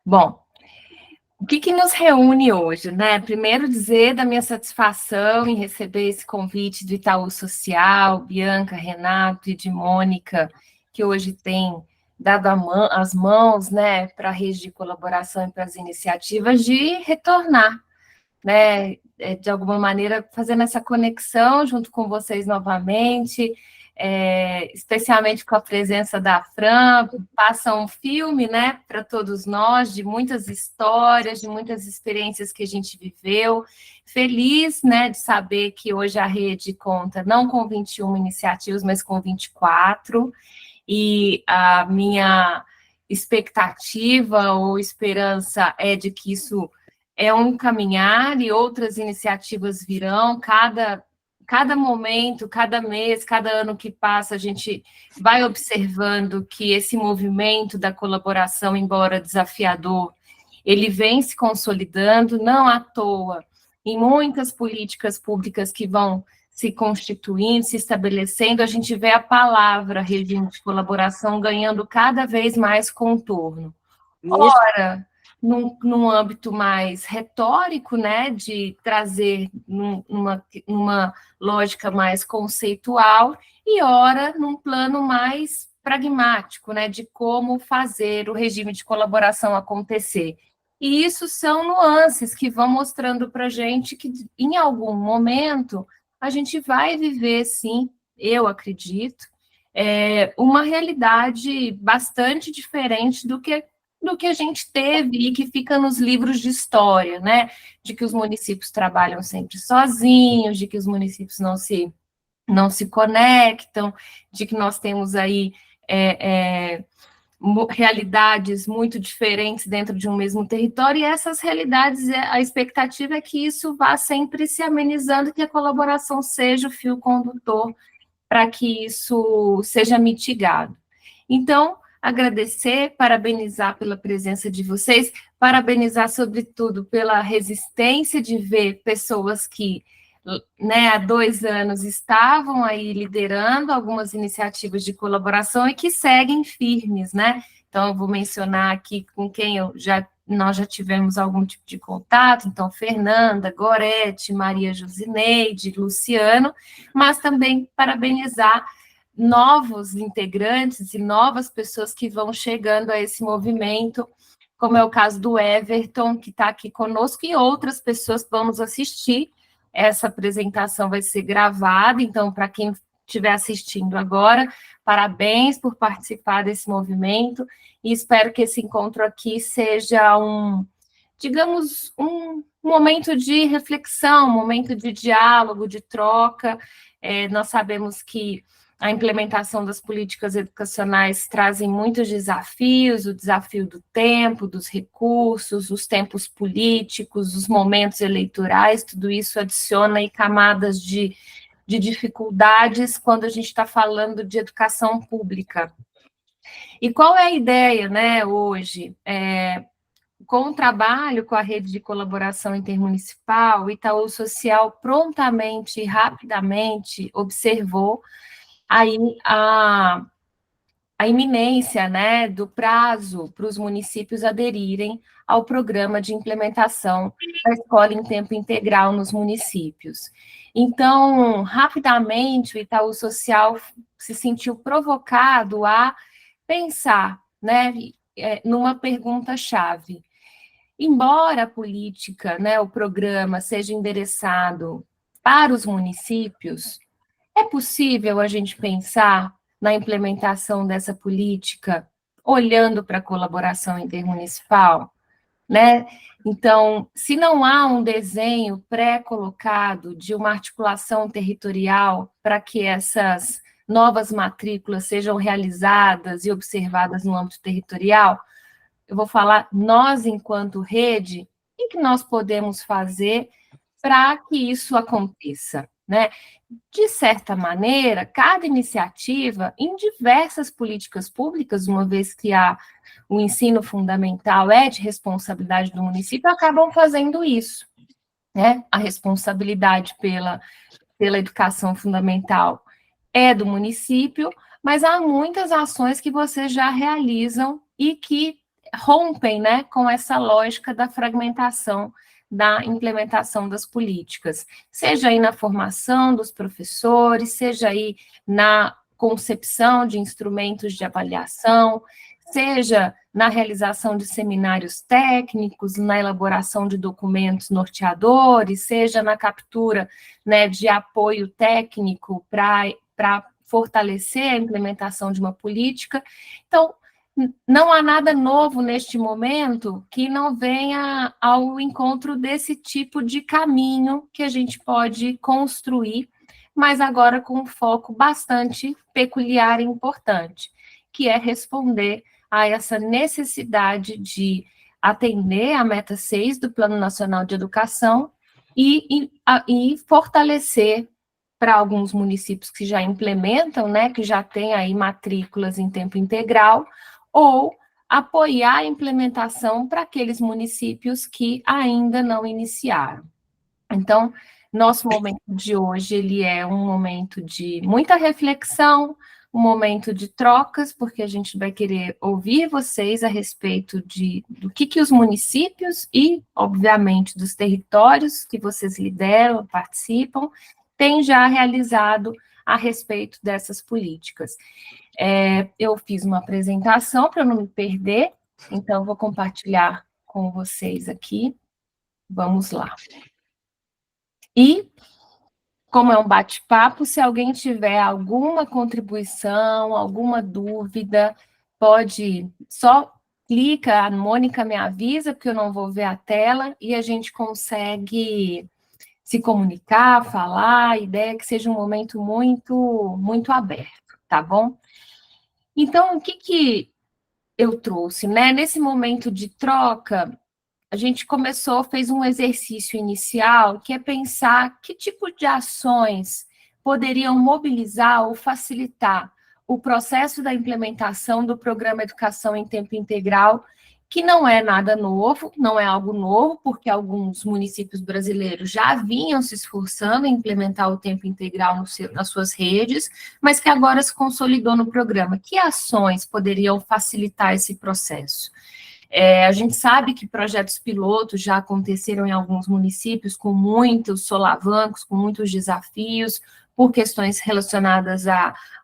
Bom, o que nos reúne hoje, né? Primeiro dizer da minha satisfação em receber esse convite do Itaú Social, Bianca, Renato e de Mônica, que hoje tem dado as mãos, né, para a rede de colaboração e para as iniciativas de retornar, né, de alguma maneira, fazendo essa conexão junto com vocês novamente, especialmente com a presença da Fran, passa um filme, né, para todos nós, de muitas histórias, de muitas experiências que a gente viveu. Feliz, né, de saber que hoje a rede conta não com 21 iniciativas, mas com 24, e a minha expectativa ou esperança é de que isso é um caminhar e outras iniciativas virão, cada momento, cada mês, cada ano que passa, a gente vai observando que esse movimento da colaboração, embora desafiador, ele vem se consolidando, não à toa, em muitas políticas públicas que vão se constituindo, se estabelecendo, a gente vê a palavra regime de colaboração ganhando cada vez mais contorno. Isso. Ora, num âmbito mais retórico, né, de trazer numa lógica mais conceitual, e ora, num plano mais pragmático, né, de como fazer o regime de colaboração acontecer. E isso são nuances que vão mostrando para a gente que, em algum momento, a gente vai viver, sim, eu acredito, uma realidade bastante diferente do que a gente teve e que fica nos livros de história, né? De que os municípios trabalham sempre sozinhos, de que os municípios não se conectam, de que nós temos aí realidades muito diferentes dentro de um mesmo território, e essas realidades, a expectativa é que isso vá sempre se amenizando, que a colaboração seja o fio condutor para que isso seja mitigado. Então, agradecer, parabenizar pela presença de vocês, parabenizar, sobretudo, pela resistência de ver pessoas que, né, há 2 anos estavam aí liderando algumas iniciativas de colaboração e que seguem firmes, né? Então, eu vou mencionar aqui com quem nós já tivemos algum tipo de contato, então, Fernanda, Gorete, Maria Josineide, Luciano, mas também parabenizar novos integrantes e novas pessoas que vão chegando a esse movimento, como é o caso do Everton, que está aqui conosco, e outras pessoas que vão nos assistir. Essa apresentação vai ser gravada, então, para quem estiver assistindo agora, parabéns por participar desse movimento, e espero que esse encontro aqui seja digamos, um momento de reflexão, um momento de diálogo, de troca. Nós sabemos que a implementação das políticas educacionais trazem muitos desafios, o desafio do tempo, dos recursos, os tempos políticos, os momentos eleitorais, tudo isso adiciona aí camadas de dificuldades quando a gente está falando de educação pública. E qual é a ideia, né, hoje? Com o trabalho com a rede de colaboração intermunicipal, o Itaú Social prontamente e rapidamente observou aí a iminência, né, do prazo para os municípios aderirem ao programa de implementação da escola em tempo integral nos municípios. Então, rapidamente, o Itaú Social se sentiu provocado a pensar, né, numa pergunta-chave. Embora a política, né, o programa seja endereçado para os municípios, é possível a gente pensar na implementação dessa política olhando para a colaboração intermunicipal, né? Então, se não há um desenho pré-colocado de uma articulação territorial para que essas novas matrículas sejam realizadas e observadas no âmbito territorial, eu vou falar nós, enquanto rede, o que nós podemos fazer para que isso aconteça, né? De certa maneira, cada iniciativa, em diversas políticas públicas, uma vez que o ensino fundamental é de responsabilidade do município, acabam fazendo isso, né? A responsabilidade pela educação fundamental é do município, mas há muitas ações que vocês já realizam e que rompem, né, com essa lógica da fragmentação da implementação das políticas, seja aí na formação dos professores, seja aí na concepção de instrumentos de avaliação, seja na realização de seminários técnicos, na elaboração de documentos norteadores, seja na captura, né, de apoio técnico para fortalecer a implementação de uma política. Então, não há nada novo neste momento que não venha ao encontro desse tipo de caminho que a gente pode construir, mas agora com um foco bastante peculiar e importante, que é responder a essa necessidade de atender a meta 6 do Plano Nacional de Educação e fortalecer para alguns municípios que já implementam, né, que já têm aí matrículas em tempo integral, ou apoiar a implementação para aqueles municípios que ainda não iniciaram. Então, nosso momento de hoje, ele é um momento de muita reflexão, um momento de trocas, porque a gente vai querer ouvir vocês a respeito do que os municípios e, obviamente, dos territórios que vocês lideram, participam, têm já realizado a respeito dessas políticas. Eu fiz uma apresentação para não me perder, então vou compartilhar com vocês aqui. Vamos lá. E, como é um bate-papo, se alguém tiver alguma contribuição, alguma dúvida, pode só clica, a Mônica me avisa, porque eu não vou ver a tela, e a gente consegue se comunicar, falar, a ideia é que seja um momento muito aberto, tá bom? Então, o que eu trouxe, né? Nesse momento de troca, a gente fez um exercício inicial, que é pensar que tipo de ações poderiam mobilizar ou facilitar o processo da implementação do programa Educação em Tempo Integral, que não é nada novo, não é algo novo, porque alguns municípios brasileiros já vinham se esforçando em implementar o tempo integral nas suas redes, mas que agora se consolidou no programa. Que ações poderiam facilitar esse processo? A gente sabe que projetos pilotos já aconteceram em alguns municípios com muitos solavancos, com muitos desafios, por questões relacionadas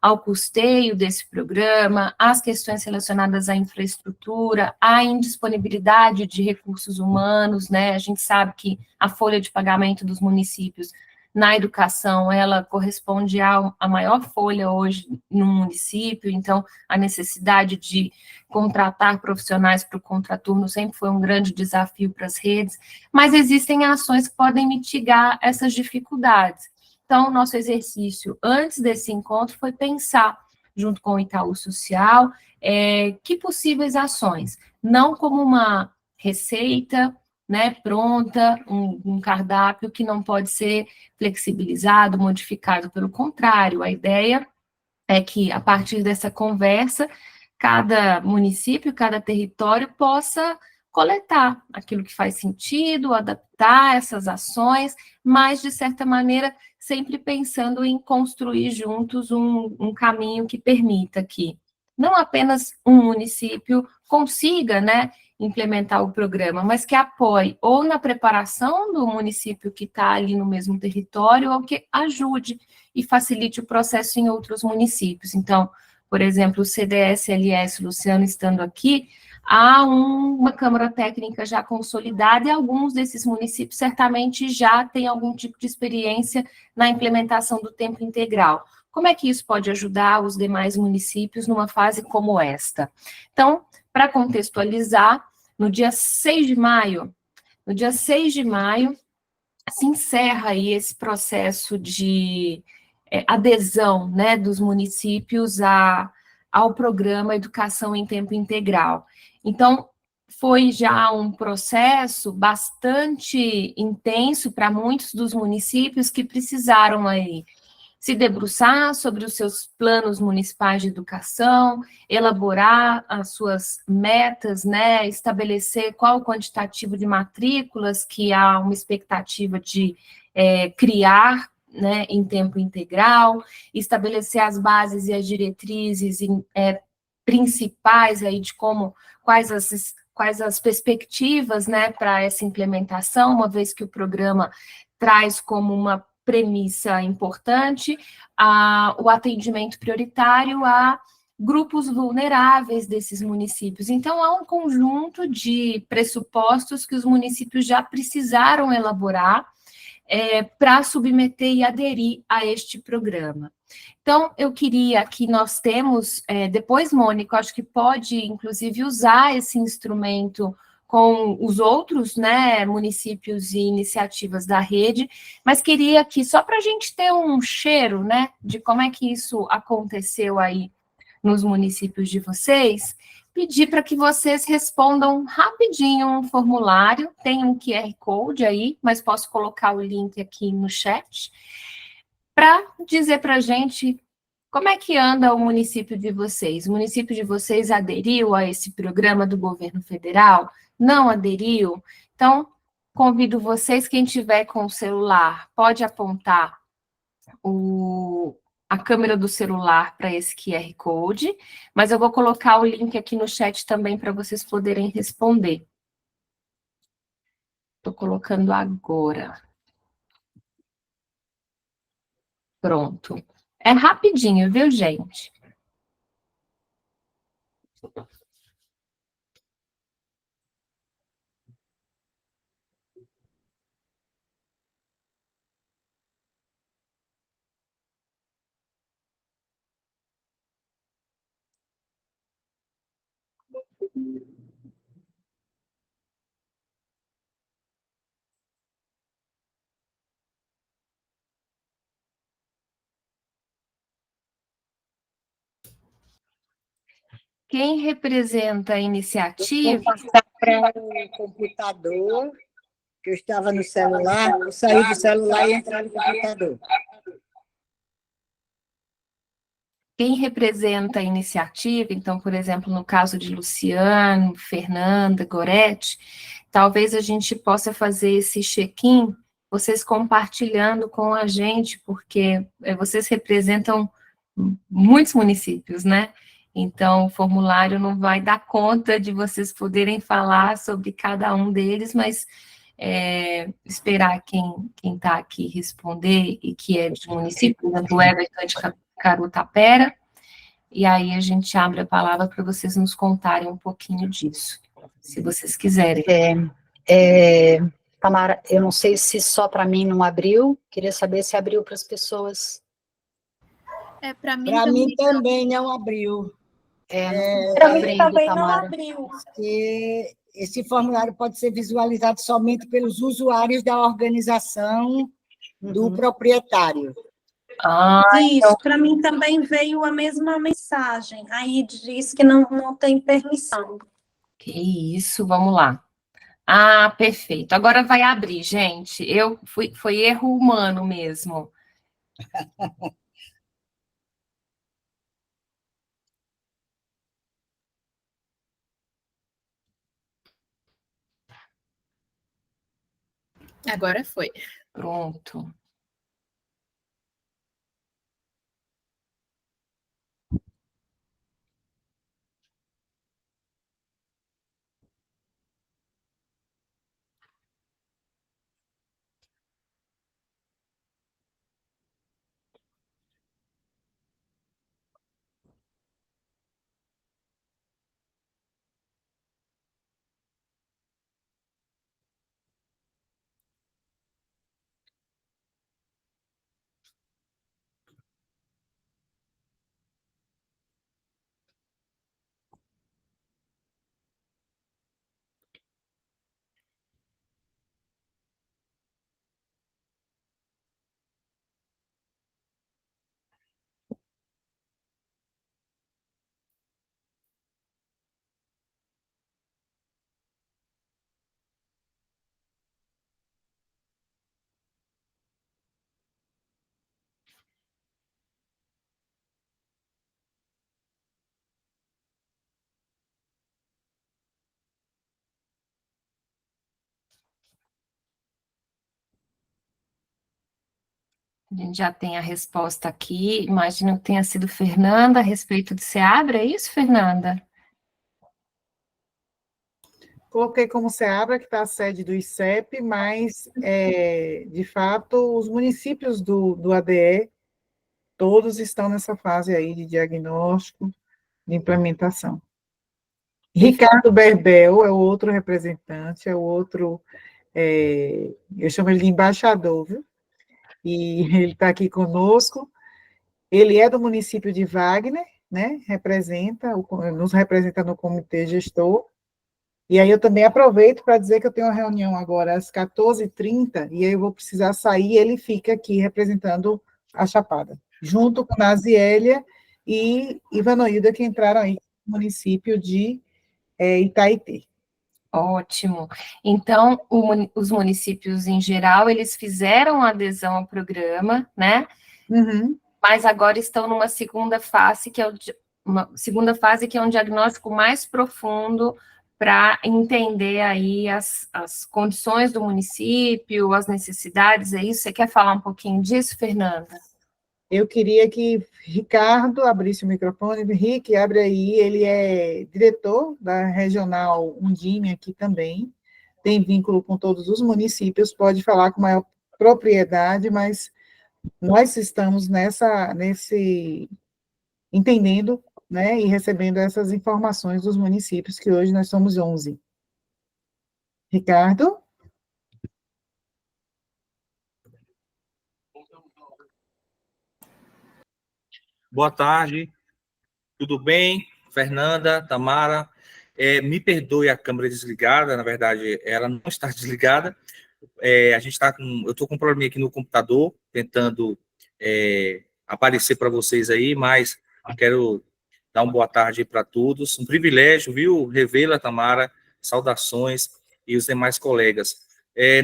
ao custeio desse programa, as questões relacionadas à infraestrutura, à indisponibilidade de recursos humanos, né? A gente sabe que a folha de pagamento dos municípios na educação, ela corresponde à maior folha hoje no município, então a necessidade de contratar profissionais para o contraturno sempre foi um grande desafio para as redes, mas existem ações que podem mitigar essas dificuldades. Então, nosso exercício antes desse encontro foi pensar, junto com o Itaú Social, que possíveis ações, não como uma receita, né, pronta, um cardápio que não pode ser flexibilizado, modificado, pelo contrário, a ideia é que, a partir dessa conversa, cada município, cada território possa coletar aquilo que faz sentido, adaptar essas ações, mas, de certa maneira, sempre pensando em construir juntos um caminho que permita que não apenas um município consiga, né, implementar o programa, mas que apoie ou na preparação do município que está ali no mesmo território, ou que ajude e facilite o processo em outros municípios. Então, por exemplo, o CDS-LS, Luciano estando aqui, há uma Câmara Técnica já consolidada e alguns desses municípios certamente já têm algum tipo de experiência na implementação do tempo integral. Como é que isso pode ajudar os demais municípios numa fase como esta? Então, para contextualizar, no dia 6 de maio, se encerra aí esse processo de adesão, né, dos municípios ao programa Educação em Tempo Integral. Então, foi já um processo bastante intenso para muitos dos municípios que precisaram aí se debruçar sobre os seus planos municipais de educação, elaborar as suas metas, né, estabelecer qual o quantitativo de matrículas que há uma expectativa de criar, né, em tempo integral, estabelecer as bases e as diretrizes principais aí de quais as perspectivas, né, para essa implementação, uma vez que o programa traz como uma premissa importante o atendimento prioritário a grupos vulneráveis desses municípios. Então, há um conjunto de pressupostos que os municípios já precisaram elaborar para submeter e aderir a este programa. Então, eu queria que nós temos, depois, Mônica, eu acho que pode, inclusive, usar esse instrumento com os outros, né, municípios e iniciativas da rede, mas queria que, só para a gente ter um cheiro, né, de como é que isso aconteceu aí nos municípios de vocês, pedir para que vocês respondam rapidinho um formulário, tem um QR Code aí, mas posso colocar o link aqui no chat, para dizer para a gente como é que anda o município de vocês. O município de vocês aderiu a esse programa do governo federal? Não aderiu? Então, convido vocês, quem tiver com o celular, pode apontar a câmera do celular para esse QR Code, mas eu vou colocar o link aqui no chat também para vocês poderem responder. Estou colocando agora. Pronto. É rapidinho, viu, gente? Quem representa a iniciativa? Vou passar para o computador, que eu estava no celular, eu saí do celular e entrar no computador. Quem representa a iniciativa, então, por exemplo, no caso de Luciano, Fernanda, Gorete, talvez a gente possa fazer esse check-in, vocês compartilhando com a gente, porque vocês representam muitos municípios, né? Então, o formulário não vai dar conta de vocês poderem falar sobre cada um deles, mas esperar quem está aqui responder e que é de município, por exemplo, o Everton de Carutapera, e aí a gente abre a palavra para vocês nos contarem um pouquinho disso, se vocês quiserem. Tamara, eu não sei se só para mim não abriu, queria saber se abriu para as pessoas. Para mim também não abriu. Para mim também Tamara. Não abriu. Esse formulário pode ser visualizado somente pelos usuários da organização do proprietário. Isso, para mim também veio a mesma mensagem. Aí diz que não tem permissão. Que isso, vamos lá. Perfeito. Agora vai abrir, gente. Foi erro humano mesmo. Agora foi. Pronto. A gente já tem a resposta aqui, imagino que tenha sido Fernanda a respeito de SEABRA, é isso, Fernanda? Coloquei como SEABRA, que está a sede do ICEP, mas, de fato, os municípios do ADE, todos estão nessa fase aí de diagnóstico, de implementação. Ricardo Berbel é o outro representante, é o outro, eu chamo ele de embaixador, viu? E ele está aqui conosco. Ele é do município de Wagner, né? Nos representa no comitê gestor. E aí eu também aproveito para dizer que eu tenho uma reunião agora às 14h30, e aí eu vou precisar sair, ele fica aqui representando a Chapada, junto com Naziélia e Ivanoilda, que entraram aí no município de Itaitê. Ótimo. Então, os municípios em geral, eles fizeram adesão ao programa, né? Uhum. Mas agora estão numa segunda fase, que é um diagnóstico mais profundo para entender aí as condições do município, as necessidades, é isso? Você quer falar um pouquinho disso, Fernanda? Eu queria que Ricardo abrisse o microfone. Rick, abre aí, ele é diretor da Regional Undime aqui também, tem vínculo com todos os municípios, pode falar com maior propriedade, mas nós estamos entendendo, né, e recebendo essas informações dos municípios, que hoje nós somos 11. Ricardo? Boa tarde, tudo bem? Fernanda, Tamara, me perdoe a câmera desligada, na verdade, ela não está desligada. Eu estou com um probleminha aqui no computador, tentando aparecer para vocês aí, mas quero dar uma boa tarde para todos. Um privilégio, viu, revê-la, Tamara, saudações e os demais colegas.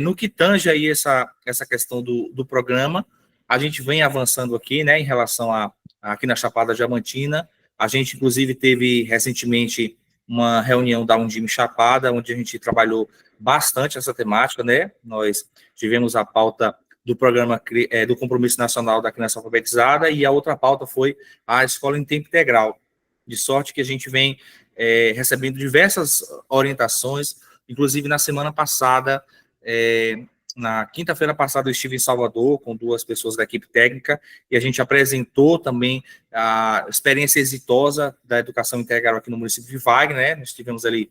No que tange aí essa questão do programa, a gente vem avançando aqui, né, em relação aqui na Chapada Diamantina. A gente, inclusive, teve recentemente uma reunião da Undime Chapada, onde a gente trabalhou bastante essa temática, né? Nós tivemos a pauta do programa do Compromisso Nacional da Criança Alfabetizada, e a outra pauta foi a Escola em Tempo Integral. De sorte que a gente vem recebendo diversas orientações, inclusive na semana passada, na quinta-feira passada eu estive em Salvador com 2 pessoas da equipe técnica, e a gente apresentou também a experiência exitosa da educação integral aqui no município de Wagner, né? Nós tivemos ali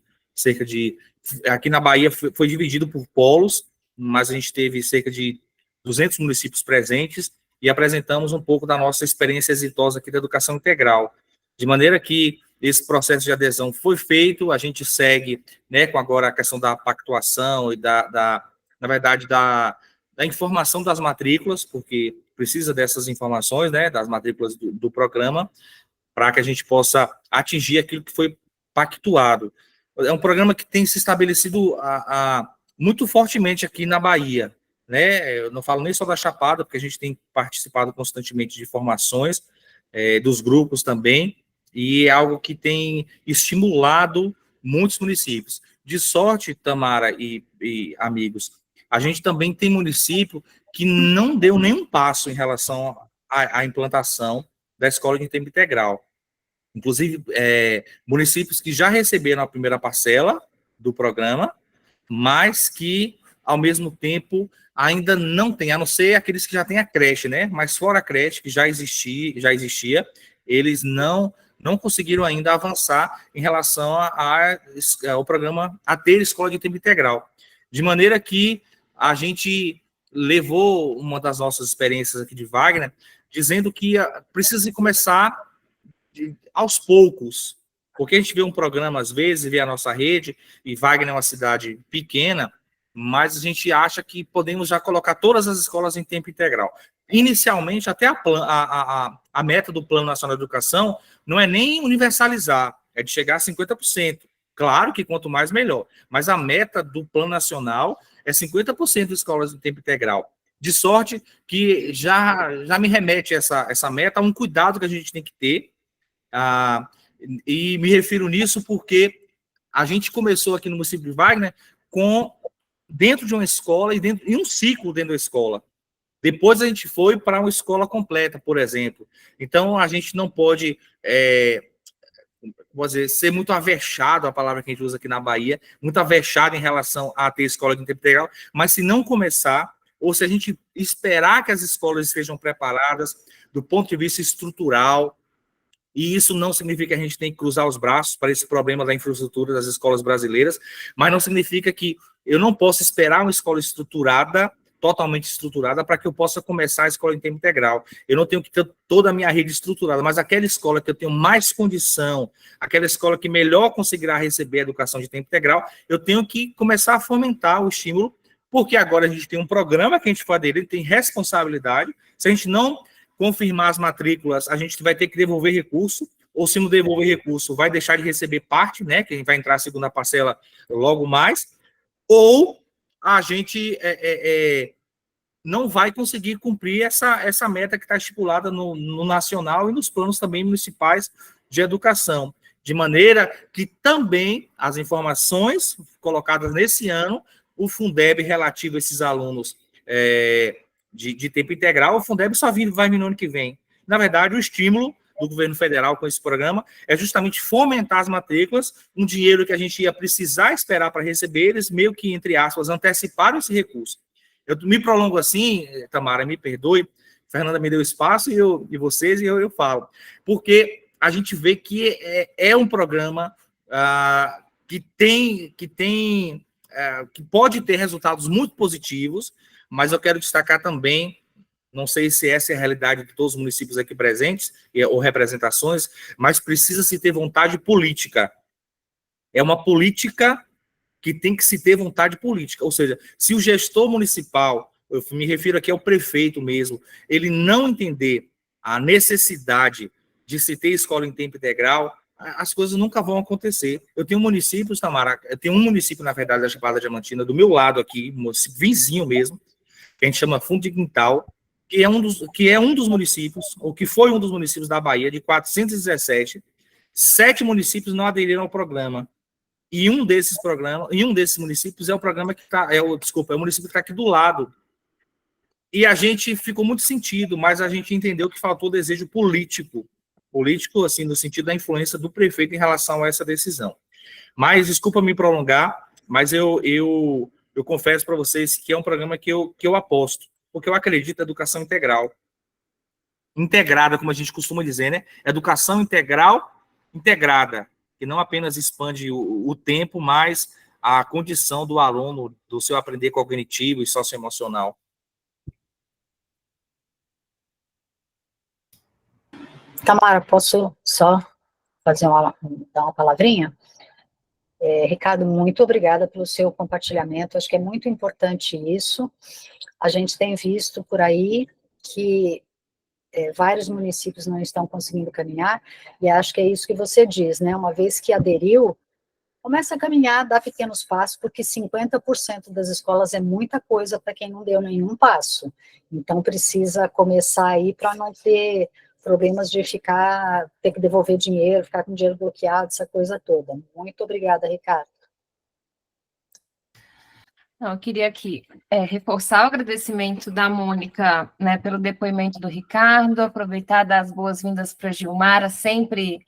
aqui na Bahia foi dividido por polos, mas a gente teve cerca de 200 municípios presentes, e apresentamos um pouco da nossa experiência exitosa aqui da educação integral. De maneira que esse processo de adesão foi feito, a gente segue, né, com agora a questão da pactuação e na verdade, da informação das matrículas, porque precisa dessas informações, né, das matrículas do programa, para que a gente possa atingir aquilo que foi pactuado. É um programa que tem se estabelecido muito fortemente aqui na Bahia, né? Eu não falo nem só da Chapada, porque a gente tem participado constantemente de formações, dos grupos também, e é algo que tem estimulado muitos municípios. De sorte, Tamara e amigos, a gente também tem município que não deu nenhum passo em relação à implantação da escola de tempo integral. Inclusive, municípios que já receberam a primeira parcela do programa, mas que, ao mesmo tempo, ainda não tem, a não ser aqueles que já têm a creche, né? Mas fora a creche, que já existia, eles não conseguiram ainda avançar em relação ao programa a ter escola de tempo integral. De maneira que a gente levou uma das nossas experiências aqui de Wagner, dizendo que precisa começar aos poucos, porque a gente vê um programa, às vezes, vê a nossa rede, e Wagner é uma cidade pequena, mas a gente acha que podemos já colocar todas as escolas em tempo integral. Inicialmente, até a meta do Plano Nacional de Educação não é nem universalizar, é de chegar a 50%. Claro que quanto mais, melhor. Mas a meta do Plano Nacional é 50% de escolas em tempo integral. De sorte que já me remete essa meta a um cuidado que a gente tem que ter, e me refiro nisso porque a gente começou aqui no município de Wagner dentro de uma escola e um ciclo dentro da escola. Depois a gente foi para uma escola completa, por exemplo. Então, a gente não pode, vou dizer, ser muito avexado, a palavra que a gente usa aqui na Bahia, muito avexado em relação a ter escola de tempo integral, mas se não começar, ou se a gente esperar que as escolas estejam preparadas do ponto de vista estrutural, e isso não significa que a gente tem que cruzar os braços para esse problema da infraestrutura das escolas brasileiras, mas não significa que eu não posso esperar uma escola estruturada, totalmente estruturada, para que eu possa começar a escola em tempo integral. Eu não tenho que ter toda a minha rede estruturada, mas aquela escola que eu tenho mais condição, aquela escola que melhor conseguirá receber a educação de tempo integral, eu tenho que começar a fomentar o estímulo, porque agora a gente tem um programa que a gente for aderir, tem responsabilidade. Se a gente não confirmar as matrículas, a gente vai ter que devolver recurso, ou se não devolver recurso, vai deixar de receber parte, né, que a gente vai entrar a segunda parcela logo mais, ou a gente não vai conseguir cumprir essa meta que está estipulada no nacional e nos planos também municipais de educação, de maneira que também as informações colocadas nesse ano, o Fundeb relativo a esses alunos de tempo integral, o Fundeb só vai vir no ano que vem. Na verdade, o estímulo do governo federal com esse programa é justamente fomentar as matrículas, um dinheiro que a gente ia precisar esperar para receber, eles meio que, entre aspas, anteciparam esse recurso. Eu me prolongo assim, Tamara, me perdoe, Fernanda me deu espaço e vocês, e eu falo, porque a gente vê que é um programa que pode ter resultados muito positivos, mas eu quero destacar também, não sei se essa é a realidade de todos os municípios aqui presentes, ou representações, mas precisa-se ter vontade política. É uma política que tem que se ter vontade política, ou seja, se o gestor municipal, eu me refiro aqui ao prefeito mesmo, ele não entender a necessidade de se ter escola em tempo integral, as coisas nunca vão acontecer. Eu tenho municípios, Tamara, eu tenho um município, na verdade, da Chapada Diamantina, do meu lado aqui, vizinho mesmo, que a gente chama Fundo de Quintal, que é um dos municípios, ou que foi um dos municípios da Bahia, de 417, 7 municípios não aderiram ao programa. E um desses municípios é o programa que está, é o município que está aqui do lado. E a gente ficou muito sentido, mas a gente entendeu que faltou desejo político, assim, no sentido da influência do prefeito em relação a essa decisão. Mas, desculpa me prolongar, mas eu confesso para vocês que é um programa que eu aposto, porque eu acredito na educação integral. Integrada, como a gente costuma dizer, né? Educação integral, integrada, que não apenas expande o tempo, mas a condição do aluno, do seu aprender cognitivo e socioemocional. Tamara, posso só dar uma palavrinha? Ricardo, muito obrigada pelo seu compartilhamento, acho que é muito importante isso. A gente tem visto por aí que vários municípios não estão conseguindo caminhar, e acho que é isso que você diz, né? Uma vez que aderiu, começa a caminhar, dá pequenos passos, porque 50% das escolas é muita coisa para quem não deu nenhum passo. Então, precisa começar aí para não ter problemas de ter que devolver dinheiro, ficar com dinheiro bloqueado, essa coisa toda. Muito obrigada, Ricardo. Eu queria aqui reforçar o agradecimento da Mônica, né, pelo depoimento do Ricardo, aproveitar das boas-vindas para a Gilmara, sempre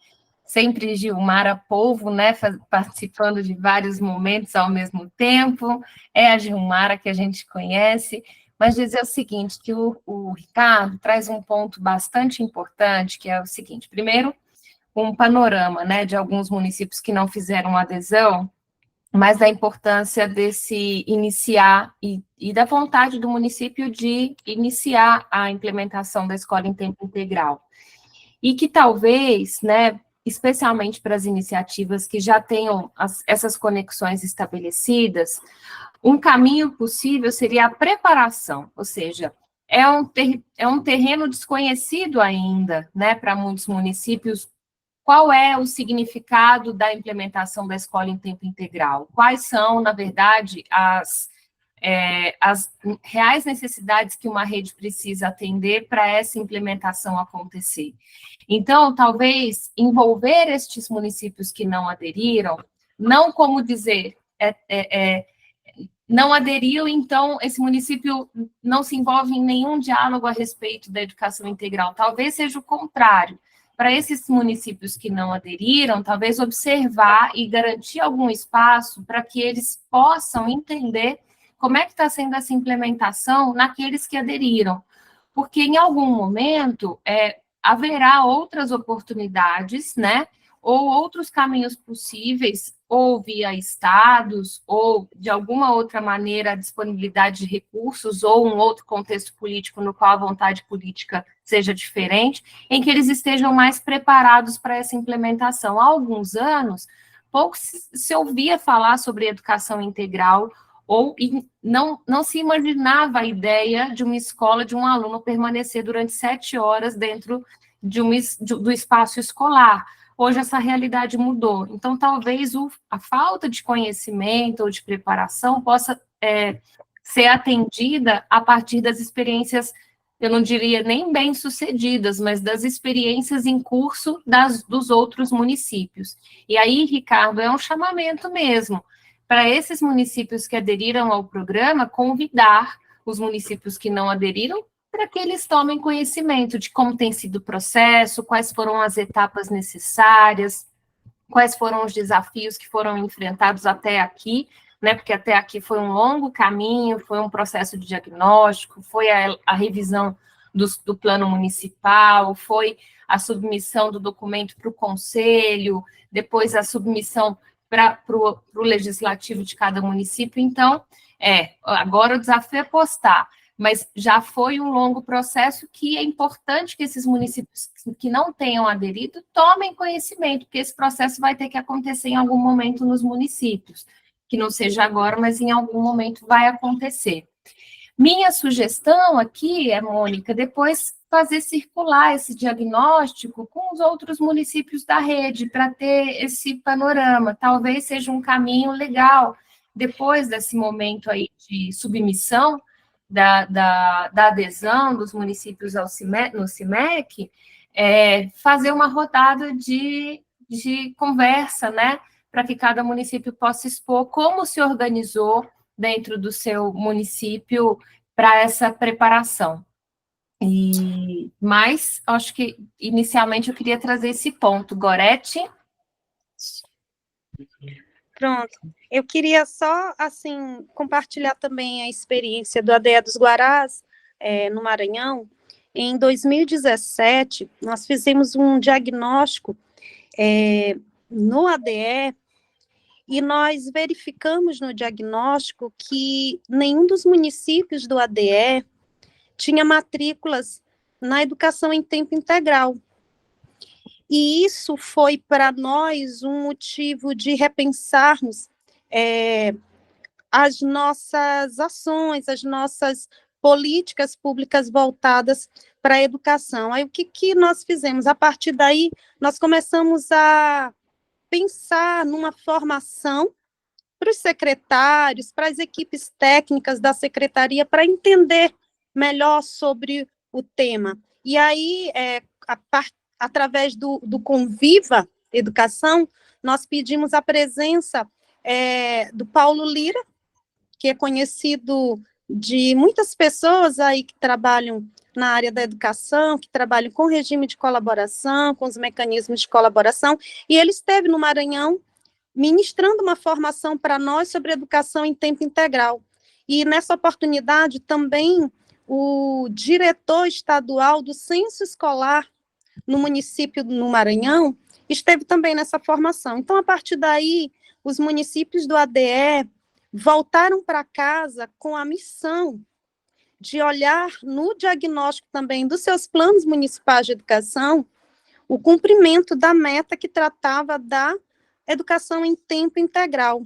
Gilmara Polvo, né, participando de vários momentos ao mesmo tempo, é a Gilmara que a gente conhece, mas dizer o seguinte, que o Ricardo traz um ponto bastante importante, que é o seguinte, primeiro, um panorama, né, de alguns municípios que não fizeram adesão, mas da importância desse iniciar e da vontade do município de iniciar a implementação da escola em tempo integral. E que talvez, né, especialmente para as iniciativas que já tenham essas conexões estabelecidas, um caminho possível seria a preparação, ou seja, é um terreno desconhecido ainda, né, para muitos municípios. Qual é o significado da implementação da escola em tempo integral? Quais são, na verdade, as reais necessidades que uma rede precisa atender para essa implementação acontecer? Então, talvez, envolver estes municípios que não aderiram, não como dizer, não aderiu, então esse município não se envolve em nenhum diálogo a respeito da educação integral. Talvez seja o contrário. Para esses municípios que não aderiram, talvez observar e garantir algum espaço para que eles possam entender como é que está sendo essa implementação naqueles que aderiram. Porque em algum momento haverá outras oportunidades, né? Ou outros caminhos possíveis, ou via estados, ou de alguma outra maneira a disponibilidade de recursos, ou um outro contexto político no qual a vontade política seja diferente, em que eles estejam mais preparados para essa implementação. Há alguns anos, pouco se ouvia falar sobre educação integral, ou não se imaginava a ideia de uma escola, de um aluno permanecer durante 7 horas dentro do espaço escolar. Hoje essa realidade mudou. Então, talvez a falta de conhecimento ou de preparação possa ser atendida a partir das experiências, eu não diria nem bem-sucedidas, mas das experiências em curso dos outros municípios. E aí, Ricardo, é um chamamento mesmo para esses municípios que aderiram ao programa, convidar os municípios que não aderiram para que eles tomem conhecimento de como tem sido o processo, quais foram as etapas necessárias, quais foram os desafios que foram enfrentados até aqui, né? Porque até aqui foi um longo caminho, foi um processo de diagnóstico, foi a revisão do plano municipal, foi a submissão do documento para o conselho, depois a submissão para o legislativo de cada município. Então, agora o desafio é postar, mas já foi um longo processo que é importante que esses municípios que não tenham aderido tomem conhecimento, porque esse processo vai ter que acontecer em algum momento nos municípios, que não seja agora, mas em algum momento vai acontecer. Minha sugestão aqui Mônica, depois fazer circular esse diagnóstico com os outros municípios da rede, para ter esse panorama. Talvez seja um caminho legal, depois desse momento aí de submissão, da adesão dos municípios no CIMEC, fazer uma rodada de conversa, né, para que cada município possa expor como se organizou dentro do seu município para essa preparação. Mas, acho que, inicialmente, eu queria trazer esse ponto. Gorete? Pronto. Eu queria só, assim, compartilhar também a experiência do ADE dos Guarás, no Maranhão. Em 2017, nós fizemos um diagnóstico no ADE, e nós verificamos no diagnóstico que nenhum dos municípios do ADE tinha matrículas na educação em tempo integral. E isso foi para nós um motivo de repensarmos as nossas ações, as nossas políticas públicas voltadas para a educação. Aí o que nós fizemos? A partir daí, nós começamos a pensar numa formação para os secretários, para as equipes técnicas da secretaria, para entender melhor sobre o tema. E aí, através do Conviva Educação, nós pedimos a presença do Paulo Lira, que é conhecido de muitas pessoas aí que trabalham na área da educação, que trabalham com regime de colaboração, com os mecanismos de colaboração, e ele esteve no Maranhão ministrando uma formação para nós sobre educação em tempo integral. E nessa oportunidade também o diretor estadual do censo escolar no município do Maranhão esteve também nessa formação. Então, a partir daí, os municípios do ADE voltaram para casa com a missão de olhar no diagnóstico também dos seus planos municipais de educação o cumprimento da meta que tratava da educação em tempo integral.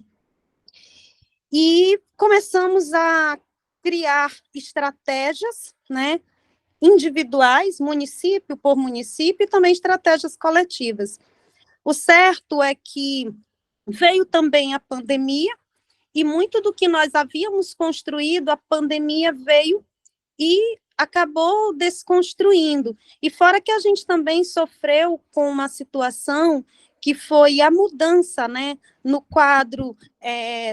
E começamos a criar estratégias, né, individuais, município por município, e também estratégias coletivas. O certo é que veio também a pandemia, e muito do que nós havíamos construído, a pandemia veio e acabou desconstruindo. E fora que a gente também sofreu com uma situação que foi a mudança, né, no quadro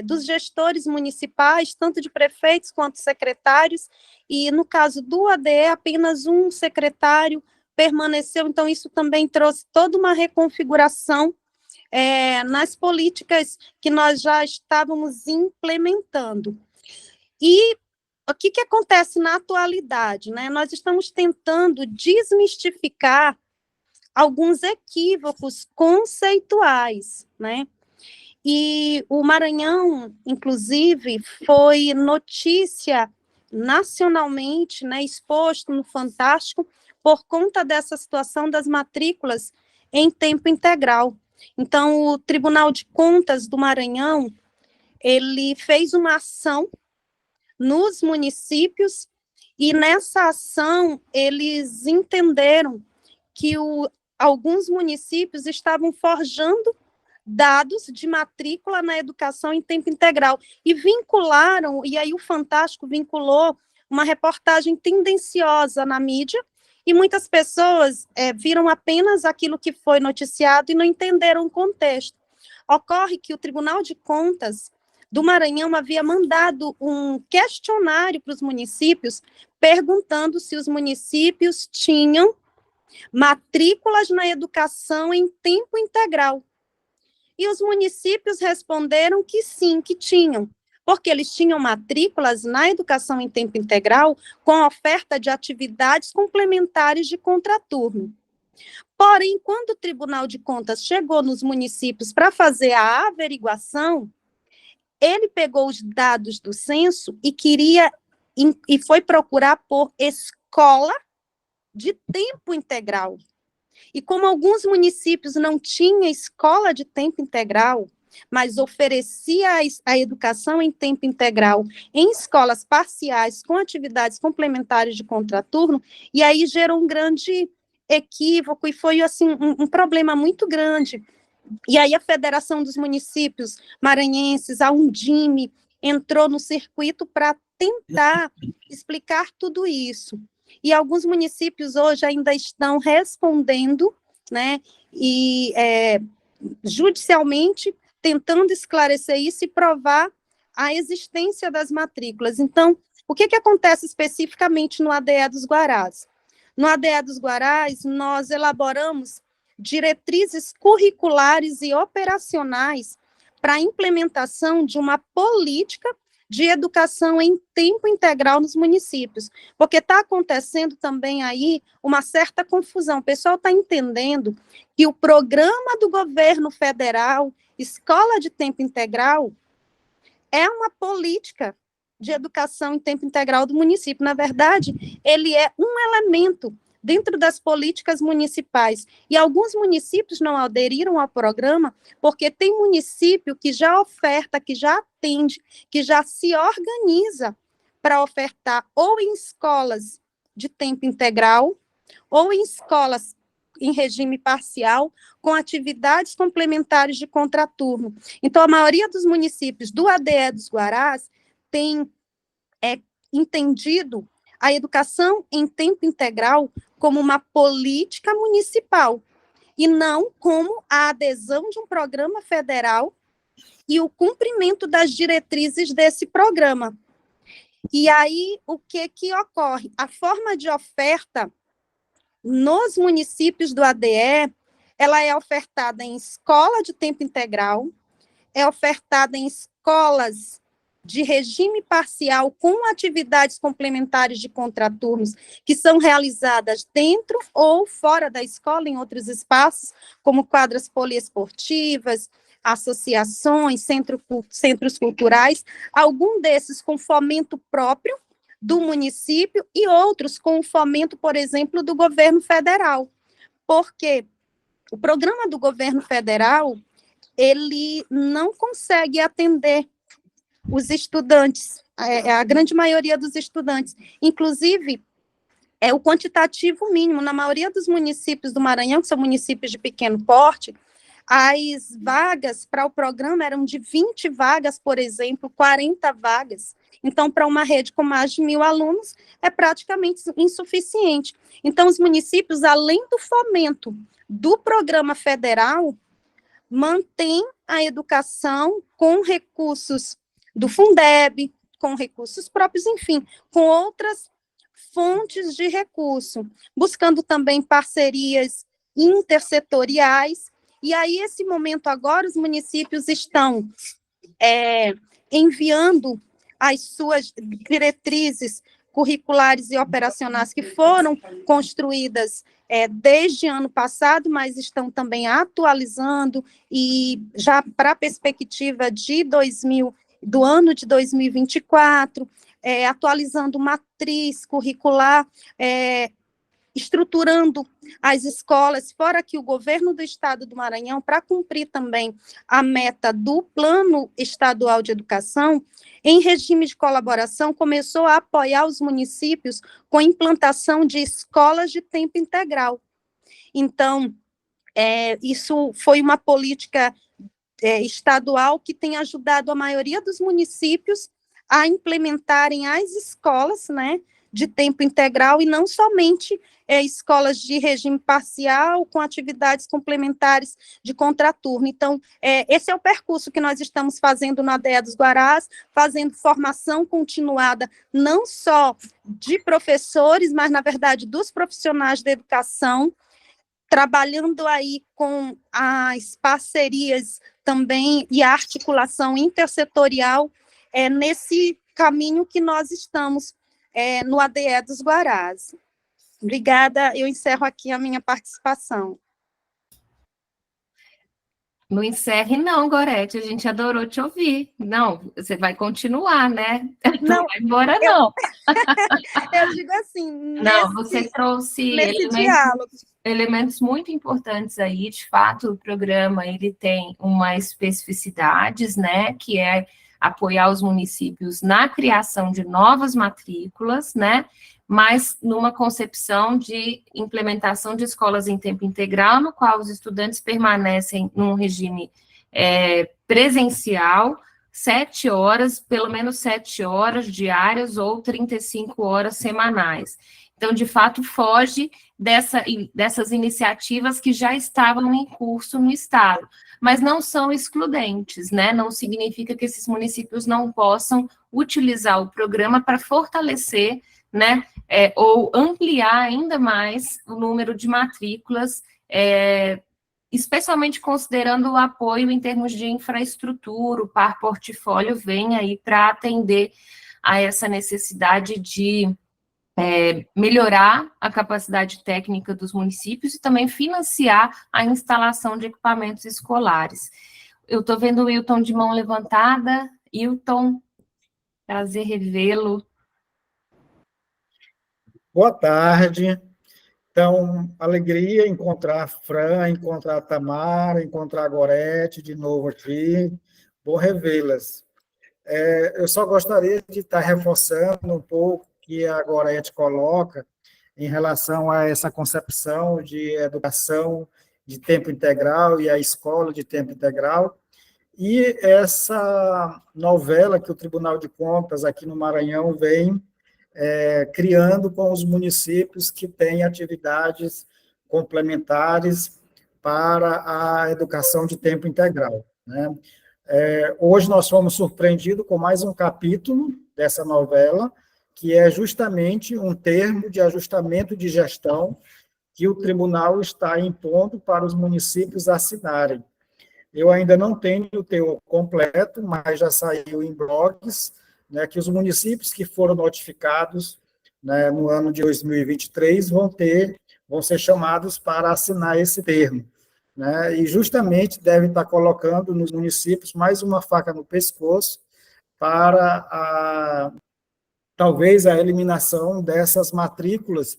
dos gestores municipais, tanto de prefeitos quanto secretários, e no caso do ADE, apenas um secretário permaneceu, então isso também trouxe toda uma reconfiguração nas políticas que nós já estávamos implementando. E o que acontece na atualidade, né? Nós estamos tentando desmistificar alguns equívocos conceituais, né? E o Maranhão, inclusive, foi notícia nacionalmente, né, exposto no Fantástico, por conta dessa situação das matrículas em tempo integral. Então, o Tribunal de Contas do Maranhão, ele fez uma ação nos municípios, e nessa ação eles entenderam que alguns municípios estavam forjando dados de matrícula na educação em tempo integral, e vincularam, e aí o Fantástico vinculou uma reportagem tendenciosa na mídia, e muitas pessoas viram apenas aquilo que foi noticiado e não entenderam o contexto. Ocorre que o Tribunal de Contas do Maranhão havia mandado um questionário para os municípios, perguntando se os municípios tinham matrículas na educação em tempo integral. E os municípios responderam que sim, que tinham, porque eles tinham matrículas na educação em tempo integral com oferta de atividades complementares de contraturno. Porém, quando o Tribunal de Contas chegou nos municípios para fazer a averiguação, ele pegou os dados do censo e foi procurar por escola de tempo integral. E como alguns municípios não tinham escola de tempo integral, mas oferecia a educação em tempo integral em escolas parciais com atividades complementares de contraturno, e aí gerou um grande equívoco, e foi assim um problema muito grande. E aí a Federação dos Municípios Maranhenses, a Undime, entrou no circuito para tentar explicar tudo isso. E alguns municípios hoje ainda estão respondendo, né, e judicialmente tentando esclarecer isso e provar a existência das matrículas. Então, o que acontece especificamente no ADE dos Guarás? No ADE dos Guarás, nós elaboramos diretrizes curriculares e operacionais para a implementação de uma política de educação em tempo integral nos municípios, porque está acontecendo também aí uma certa confusão. O pessoal está entendendo que o programa do governo federal, Escola de Tempo Integral, é uma política de educação em tempo integral do município. Na verdade, ele é um elemento dentro das políticas municipais. E alguns municípios não aderiram ao programa, porque tem município que já oferta, que já atende, que já se organiza para ofertar ou em escolas de tempo integral, ou em escolas em regime parcial, com atividades complementares de contraturno. Então, a maioria dos municípios do ADE dos Guarás tem entendido a educação em tempo integral como uma política municipal, e não como a adesão de um programa federal e o cumprimento das diretrizes desse programa. E aí, o que ocorre? A forma de oferta nos municípios do ADE, ela é ofertada em escola de tempo integral, é ofertada em escolas de regime parcial com atividades complementares de contraturnos que são realizadas dentro ou fora da escola, em outros espaços, como quadras poliesportivas, associações, centros culturais, algum desses com fomento próprio do município e outros com o fomento, por exemplo, do governo federal. Porque o programa do governo federal, ele não consegue atender os estudantes, a grande maioria dos estudantes. Inclusive, é o quantitativo mínimo. Na maioria dos municípios do Maranhão, que são municípios de pequeno porte, as vagas para o programa eram de 20 vagas, por exemplo, 40 vagas. Então, para uma rede com mais de 1.000 alunos, é praticamente insuficiente. Então, os municípios, além do fomento do programa federal, mantém a educação com recursos do Fundeb, com recursos próprios, enfim, com outras fontes de recurso, buscando também parcerias intersetoriais. E aí, esse momento agora, os municípios estão enviando as suas diretrizes curriculares e operacionais que foram construídas desde ano passado, mas estão também atualizando, e já para a perspectiva do ano de 2024, atualizando matriz curricular, estruturando as escolas, fora que o governo do estado do Maranhão, para cumprir também a meta do Plano Estadual de Educação, em regime de colaboração, começou a apoiar os municípios com a implantação de escolas de tempo integral. Então, isso foi uma política estadual que tem ajudado a maioria dos municípios a implementarem as escolas, né, de tempo integral, e não somente escolas de regime parcial com atividades complementares de contraturno. Então, esse é o percurso que nós estamos fazendo na ADE dos Guarás, fazendo formação continuada, não só de professores, mas, na verdade, dos profissionais da educação, trabalhando aí com as parcerias também e a articulação intersetorial nesse caminho que nós estamos no ADE dos Guarás. Obrigada, eu encerro aqui a minha participação. Não encerre não, Gorete, a gente adorou te ouvir. Não, você vai continuar, né? Não vai embora, não. Eu digo assim... Não, você trouxe elementos muito importantes aí. De fato, o programa ele tem uma especificidades, né, que é apoiar os municípios na criação de novas matrículas, né, mas numa concepção de implementação de escolas em tempo integral, no qual os estudantes permanecem num regime presencial, 7 horas, pelo menos 7 horas diárias ou 35 horas semanais. Então, de fato, foge dessas iniciativas que já estavam em curso no Estado, mas não são excludentes, né? Não significa que esses municípios não possam utilizar o programa para fortalecer, né, ou ampliar ainda mais o número de matrículas, especialmente considerando o apoio em termos de infraestrutura. O Par Portfólio vem aí para atender a essa necessidade de melhorar a capacidade técnica dos municípios e também financiar a instalação de equipamentos escolares. Eu estou vendo o Wilton de mão levantada. Wilton, prazer revê-lo. Boa tarde. Então, alegria encontrar a Fran, encontrar a Tamara, encontrar a Gorete de novo aqui. Bom revê-las. Eu só gostaria de estar reforçando um pouco que a Gorete coloca em relação a essa concepção de educação de tempo integral e a escola de tempo integral, e essa novela que o Tribunal de Contas aqui no Maranhão vem criando com os municípios que têm atividades complementares para a educação de tempo integral, né? Hoje nós fomos surpreendidos com mais um capítulo dessa novela, que é justamente um termo de ajustamento de gestão que o tribunal está impondo para os municípios assinarem. Eu ainda não tenho o teor completo, mas já saiu em blogs, né, que os municípios que foram notificados, né, no ano de 2023 vão ser chamados para assinar esse termo, né, e justamente devem estar colocando nos municípios mais uma faca no pescoço para talvez a eliminação dessas matrículas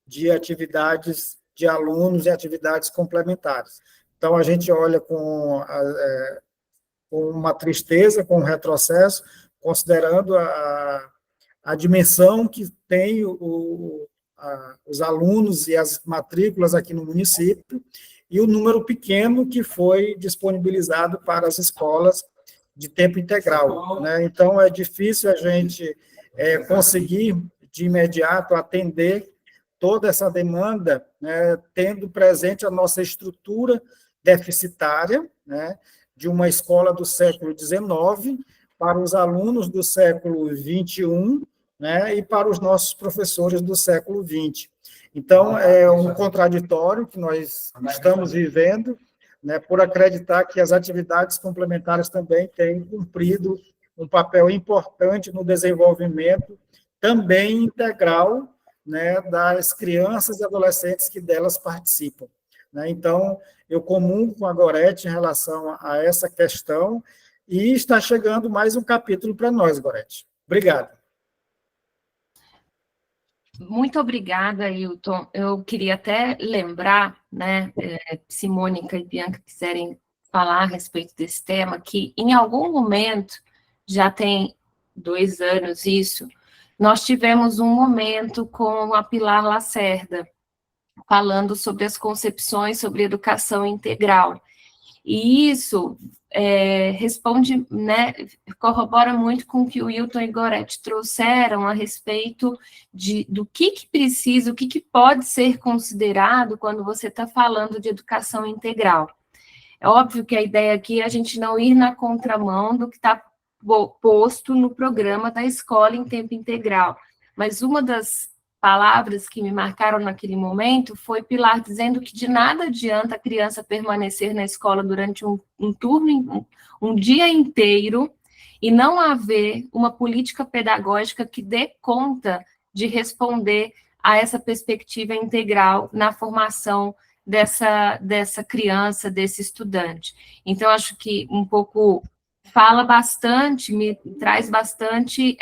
de atividades de alunos e atividades complementares. Então, a gente olha com uma tristeza, com um retrocesso, considerando a dimensão que tem os alunos e as matrículas aqui no município, e o número pequeno que foi disponibilizado para as escolas de tempo integral, né? Então, é difícil a gente conseguir, de imediato, atender toda essa demanda, né, tendo presente a nossa estrutura deficitária, né, de uma escola do século XIX para os alunos do século XXI, né, e para os nossos professores do século XX. Então, é um contraditório que nós estamos vivendo, né, por acreditar que as atividades complementares também têm cumprido um papel importante no desenvolvimento também integral, né, das crianças e adolescentes que delas participam, né? Então, eu comungo com a Gorete em relação a essa questão, e está chegando mais um capítulo para nós, Gorete. Obrigado. Muito obrigada, Ailton. Eu queria até lembrar, né, se Mônica e Bianca quiserem falar a respeito desse tema, que em algum momento, já tem 2 anos isso, nós tivemos um momento com a Pilar Lacerda, falando sobre as concepções sobre educação integral. E isso responde, né, corrobora muito com o que o Wilton e Gorete trouxeram a respeito do que precisa, o que pode ser considerado quando você está falando de educação integral. É óbvio que a ideia aqui é a gente não ir na contramão do que está posto no programa da escola em tempo integral, mas uma das palavras que me marcaram naquele momento foi Pilar dizendo que de nada adianta a criança permanecer na escola durante um turno, um dia inteiro, e não haver uma política pedagógica que dê conta de responder a essa perspectiva integral na formação dessa criança, desse estudante. Então, acho que um pouco fala bastante, me traz bastante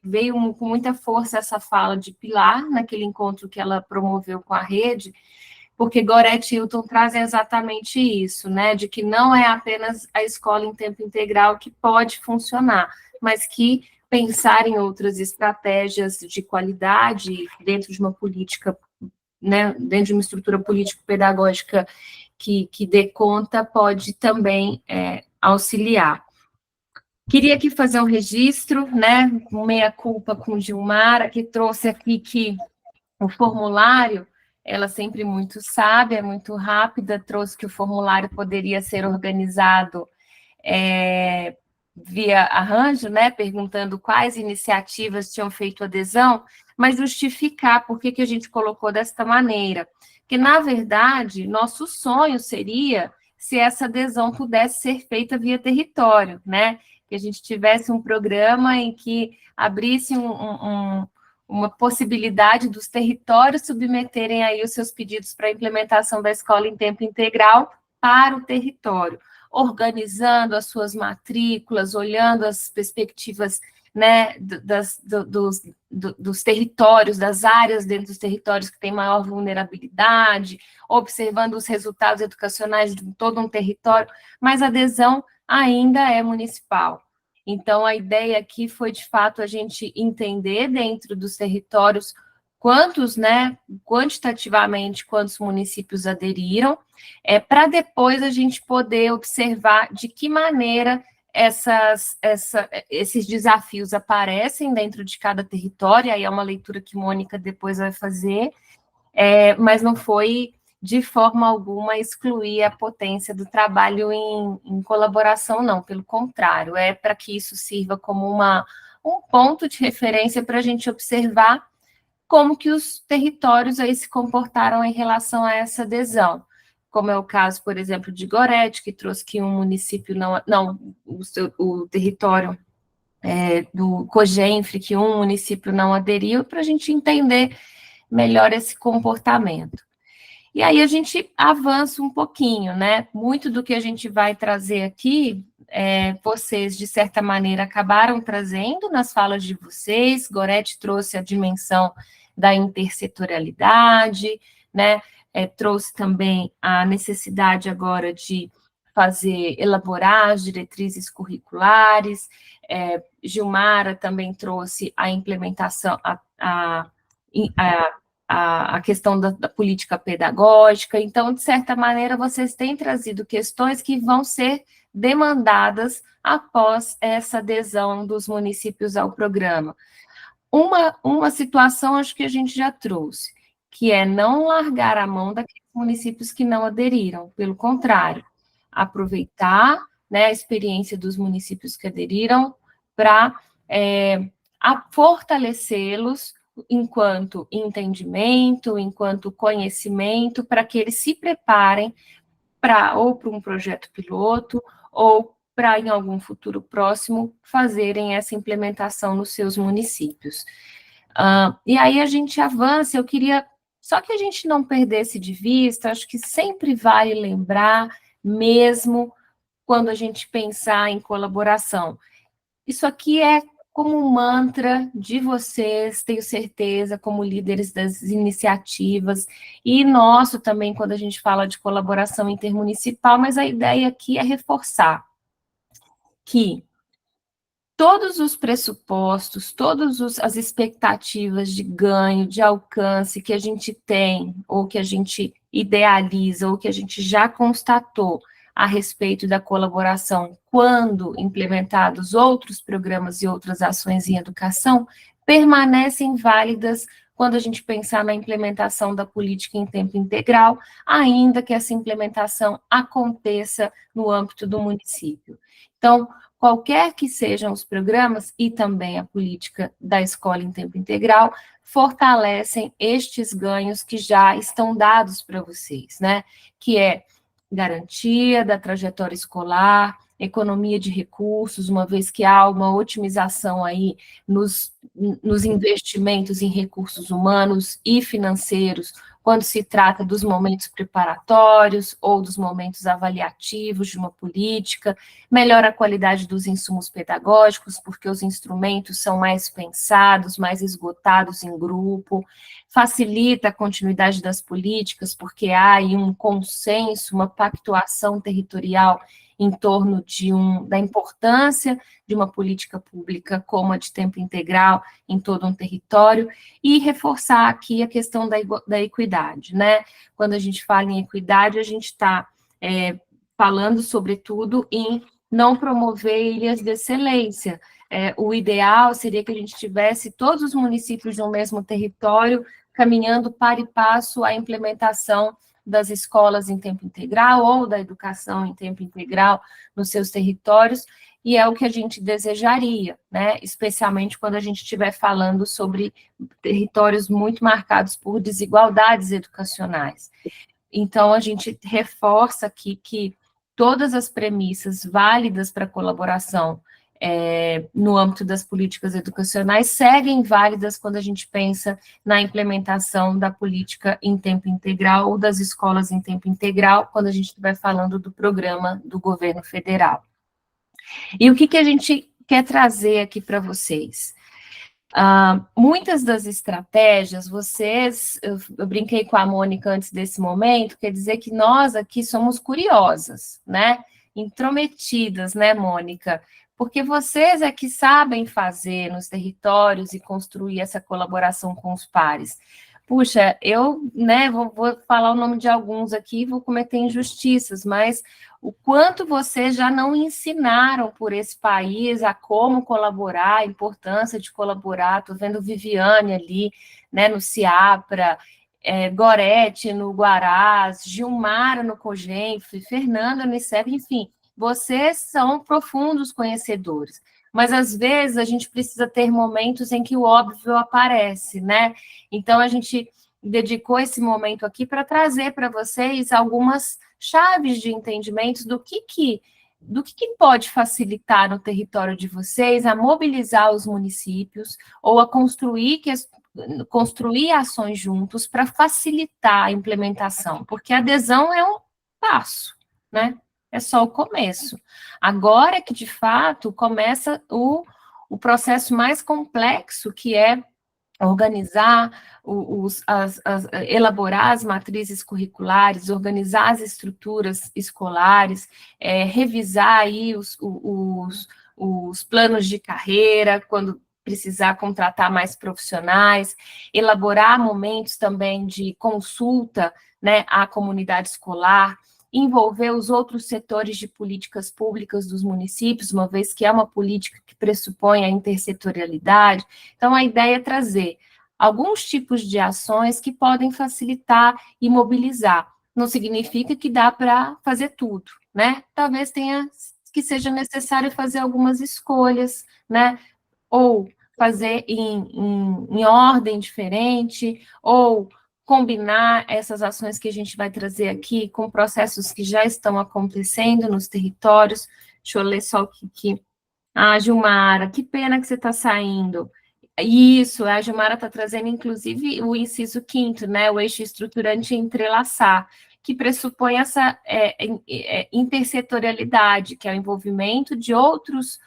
veio com muita força essa fala de Pilar, naquele encontro que ela promoveu com a rede, porque Gorete e Hilton trazem exatamente isso, né, de que não é apenas a escola em tempo integral que pode funcionar, mas que pensar em outras estratégias de qualidade dentro de uma política, né, dentro de uma estrutura político-pedagógica que dê conta, pode também auxiliar. Queria aqui fazer um registro, né, meia-culpa com Gilmara, que trouxe aqui que o formulário, ela sempre muito sábia, muito rápida, trouxe que o formulário poderia ser organizado via arranjo, né, perguntando quais iniciativas tinham feito adesão, mas justificar por que a gente colocou desta maneira. Que, na verdade, nosso sonho seria se essa adesão pudesse ser feita via território, né? Que a gente tivesse um programa em que abrisse uma possibilidade dos territórios submeterem aí os seus pedidos para a implementação da escola em tempo integral para o território, organizando as suas matrículas, olhando as perspectivas, né, dos territórios, das áreas dentro dos territórios que têm maior vulnerabilidade, observando os resultados educacionais de todo um território, mas a adesão ainda é municipal. Então, a ideia aqui foi, de fato, a gente entender dentro dos territórios quantos, né, quantitativamente, quantos municípios aderiram, para depois a gente poder observar de que maneira esses desafios aparecem dentro de cada território, aí é uma leitura que Mônica depois vai fazer, mas não foi, de forma alguma, excluir a potência do trabalho em colaboração, não, pelo contrário, é para que isso sirva como um ponto de referência para a gente observar como que os territórios aí se comportaram em relação a essa adesão, como é o caso, por exemplo, de Gorete, que trouxe que um município o território do Cogenfre, que um município não aderiu, para a gente entender melhor esse comportamento. E aí a gente avança um pouquinho, né? Muito do que a gente vai trazer aqui, vocês, de certa maneira, acabaram trazendo nas falas de vocês. Gorete trouxe a dimensão da intersetorialidade, né? Trouxe também a necessidade agora de elaborar as diretrizes curriculares. Gilmara também trouxe a implementação, a questão da política pedagógica. Então, de certa maneira, vocês têm trazido questões que vão ser demandadas após essa adesão dos municípios ao programa. Uma situação, acho que a gente já trouxe, que é não largar a mão da questão municípios que não aderiram. Pelo contrário, aproveitar, né, a experiência dos municípios que aderiram para fortalecê-los enquanto entendimento, enquanto conhecimento, para que eles se preparem ou para um projeto piloto, ou para, em algum futuro próximo, fazerem essa implementação nos seus municípios. E aí a gente avança, eu queria, só que a gente não perdesse de vista, acho que sempre vale lembrar, mesmo quando a gente pensar em colaboração. Isso aqui é como um mantra de vocês, tenho certeza, como líderes das iniciativas, e nosso também, quando a gente fala de colaboração intermunicipal, mas a ideia aqui é reforçar que todos os pressupostos, todas as expectativas de ganho, de alcance que a gente tem, ou que a gente idealiza, ou que a gente já constatou a respeito da colaboração quando implementados outros programas e outras ações em educação, permanecem válidas quando a gente pensar na implementação da política em tempo integral, ainda que essa implementação aconteça no âmbito do município. Então, qualquer que sejam os programas e também a política da escola em tempo integral, fortalecem estes ganhos que já estão dados para vocês, né? Que é garantia da trajetória escolar, economia de recursos, uma vez que há uma otimização aí nos investimentos em recursos humanos e financeiros, quando se trata dos momentos preparatórios ou dos momentos avaliativos de uma política, melhora a qualidade dos insumos pedagógicos, porque os instrumentos são mais pensados, mais esgotados em grupo, facilita a continuidade das políticas, porque há aí um consenso, uma pactuação territorial em torno da importância de uma política pública como a de tempo integral em todo um território, e reforçar aqui a questão da equidade, né? Quando a gente fala em equidade, a gente está falando, sobretudo, em não promover ilhas de excelência. O ideal seria que a gente tivesse todos os municípios de um mesmo território caminhando para e passo à implementação das escolas em tempo integral ou da educação em tempo integral nos seus territórios, e é o que a gente desejaria, né? Especialmente quando a gente estiver falando sobre territórios muito marcados por desigualdades educacionais. Então, a gente reforça aqui que todas as premissas válidas para a colaboração no âmbito das políticas educacionais seguem válidas quando a gente pensa na implementação da política em tempo integral ou das escolas em tempo integral, quando a gente estiver falando do programa do governo federal. E o que a gente quer trazer aqui para vocês? Muitas das estratégias, eu brinquei com a Mônica antes desse momento, quer dizer que nós aqui somos curiosas, né? Intrometidas, né, Mônica? Porque vocês é que sabem fazer nos territórios e construir essa colaboração com os pares. Puxa, eu, né, vou falar o nome de alguns aqui, vou cometer injustiças, mas o quanto vocês já não ensinaram por esse país a como colaborar, a importância de colaborar. Estou vendo Viviane ali, né, no CIAPRA, Gorete no Guarás, Gilmara no COGENF, Fernanda no ICEP, enfim, vocês são profundos conhecedores. Mas, às vezes, a gente precisa ter momentos em que o óbvio aparece, né? Então, a gente dedicou esse momento aqui para trazer para vocês algumas chaves de entendimentos do que pode facilitar no território de vocês a mobilizar os municípios ou a construir ações juntos para facilitar a implementação, porque a adesão é um passo, né? É só o começo. Agora que, de fato, começa o processo mais complexo, que é organizar, elaborar as matrizes curriculares, organizar as estruturas escolares, revisar aí os planos de carreira, quando precisar contratar mais profissionais, elaborar momentos também de consulta, né, à comunidade escolar, envolver os outros setores de políticas públicas dos municípios, uma vez que é uma política que pressupõe a intersetorialidade. Então, a ideia é trazer alguns tipos de ações que podem facilitar e mobilizar. não significa que dá para fazer tudo, né? Talvez tenha que seja necessário fazer algumas escolhas, né? Ou fazer em ordem diferente, ou combinar essas ações que a gente vai trazer aqui com processos que já estão acontecendo nos territórios. Deixa eu ler só o que... Ah, Gilmara, que pena que você está saindo. Isso, a Gilmara está trazendo, inclusive, o inciso 5º, né, o eixo estruturante entrelaçar, que pressupõe essa intersetorialidade, que é o envolvimento de outros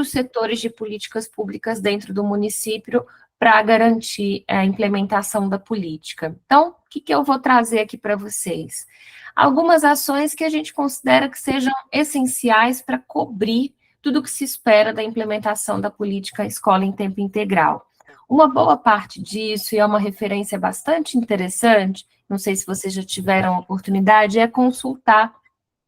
setores de políticas públicas dentro do município para garantir a implementação da política. Então, o que eu vou trazer aqui para vocês? Algumas ações que a gente considera que sejam essenciais para cobrir tudo o que se espera da implementação da política escola em tempo integral. Uma boa parte disso, e é uma referência bastante interessante, não sei se vocês já tiveram a oportunidade, é consultar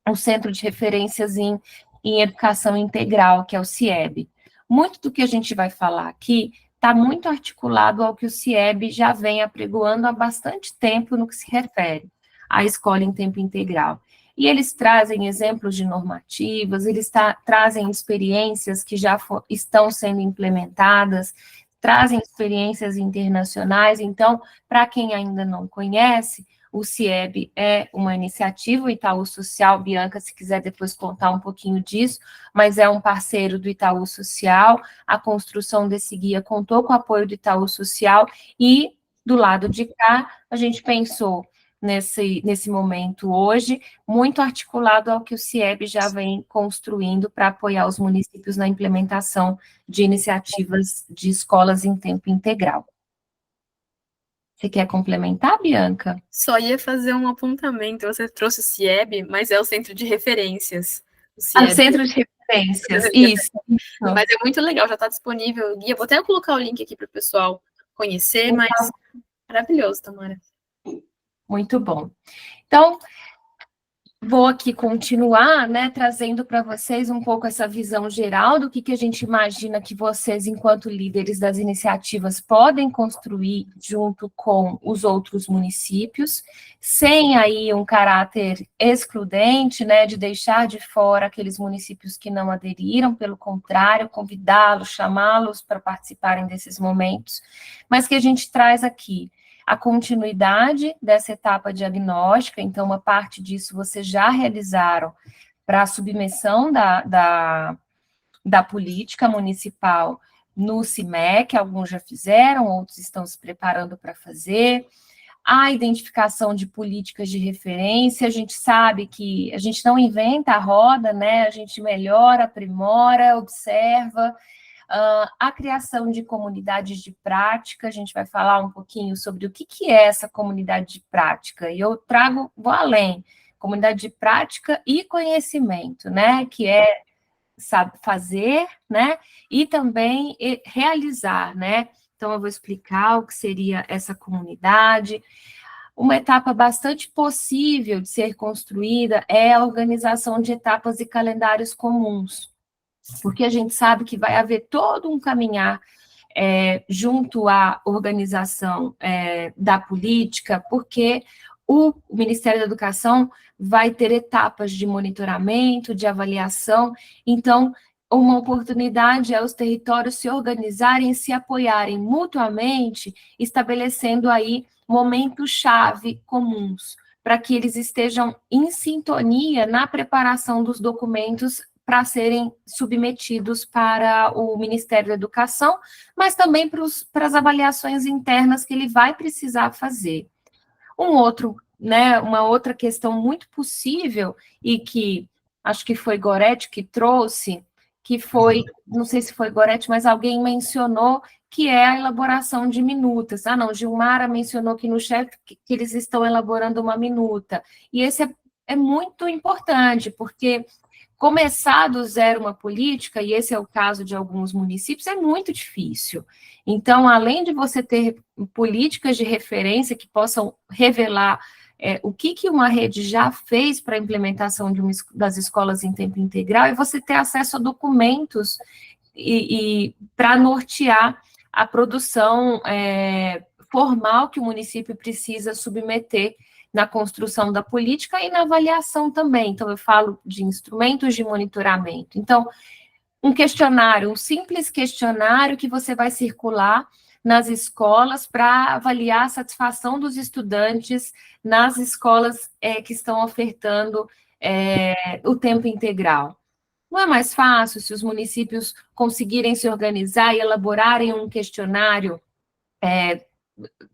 o Centro de Referências em Educação Integral, que é o CIEB. Muito do que a gente vai falar aqui está muito articulado ao que o CIEB já vem apregoando há bastante tempo no que se refere à escola em tempo integral. E eles trazem exemplos de normativas, eles trazem experiências que já estão sendo implementadas, trazem experiências internacionais. Então, para quem ainda não conhece, o CIEB é uma iniciativa, o Itaú Social, Bianca, se quiser depois contar um pouquinho disso, mas é um parceiro do Itaú Social. A construção desse guia contou com o apoio do Itaú Social e, do lado de cá, a gente pensou nesse momento hoje, muito articulado ao que o CIEB já vem construindo para apoiar os municípios na implementação de iniciativas de escolas em tempo integral. Você quer complementar, Bianca? Só ia fazer um apontamento. Você trouxe o CIEB, mas é o Centro de Referências. O CIEB. Centro de Referências, isso. Mas é muito legal, já está disponível o guia. Vou até colocar o link aqui para o pessoal conhecer, mas maravilhoso, Tamara. Muito bom. Então, vou aqui continuar, né, trazendo para vocês um pouco essa visão geral do que a gente imagina que vocês, enquanto líderes das iniciativas, podem construir junto com os outros municípios, sem aí um caráter excludente, né, de deixar de fora aqueles municípios que não aderiram, pelo contrário, convidá-los, chamá-los para participarem desses momentos, mas que a gente traz aqui a continuidade dessa etapa diagnóstica. Então, uma parte disso vocês já realizaram para a submissão da política municipal no CIMEC, alguns já fizeram, outros estão se preparando para fazer. A identificação de políticas de referência, a gente sabe que a gente não inventa a roda, né? A gente melhora, aprimora, observa. A criação de comunidades de prática, a gente vai falar um pouquinho sobre o que é essa comunidade de prática, e eu vou além, comunidade de prática e conhecimento, né, que é fazer, né, e também realizar, né, então eu vou explicar o que seria essa comunidade. Uma etapa bastante possível de ser construída é a organização de etapas e calendários comuns, porque a gente sabe que vai haver todo um caminhar junto à organização da política, porque o Ministério da Educação vai ter etapas de monitoramento, de avaliação. Então, uma oportunidade é os territórios se organizarem e se apoiarem mutuamente, estabelecendo aí momentos-chave comuns, para que eles estejam em sintonia na preparação dos documentos para serem submetidos para o Ministério da Educação, mas também para as avaliações internas que ele vai precisar fazer. Uma outra questão muito possível, e que acho que foi Goretti que trouxe, que foi, não sei se foi Goretti, mas alguém mencionou, que é a elaboração de minutas. Gilmara mencionou aqui no chat que eles estão elaborando uma minuta. E esse é muito importante, porque começar do zero uma política, e esse é o caso de alguns municípios, é muito difícil. Então, além de você ter políticas de referência que possam revelar o que uma rede já fez para a implementação das escolas em tempo integral, e você ter acesso a documentos e para nortear a produção formal que o município precisa submeter na construção da política e na avaliação também. Então, eu falo de instrumentos de monitoramento. Então, um questionário, um simples questionário que você vai circular nas escolas para avaliar a satisfação dos estudantes nas escolas que estão ofertando o tempo integral. Não é mais fácil se os municípios conseguirem se organizar e elaborarem um questionário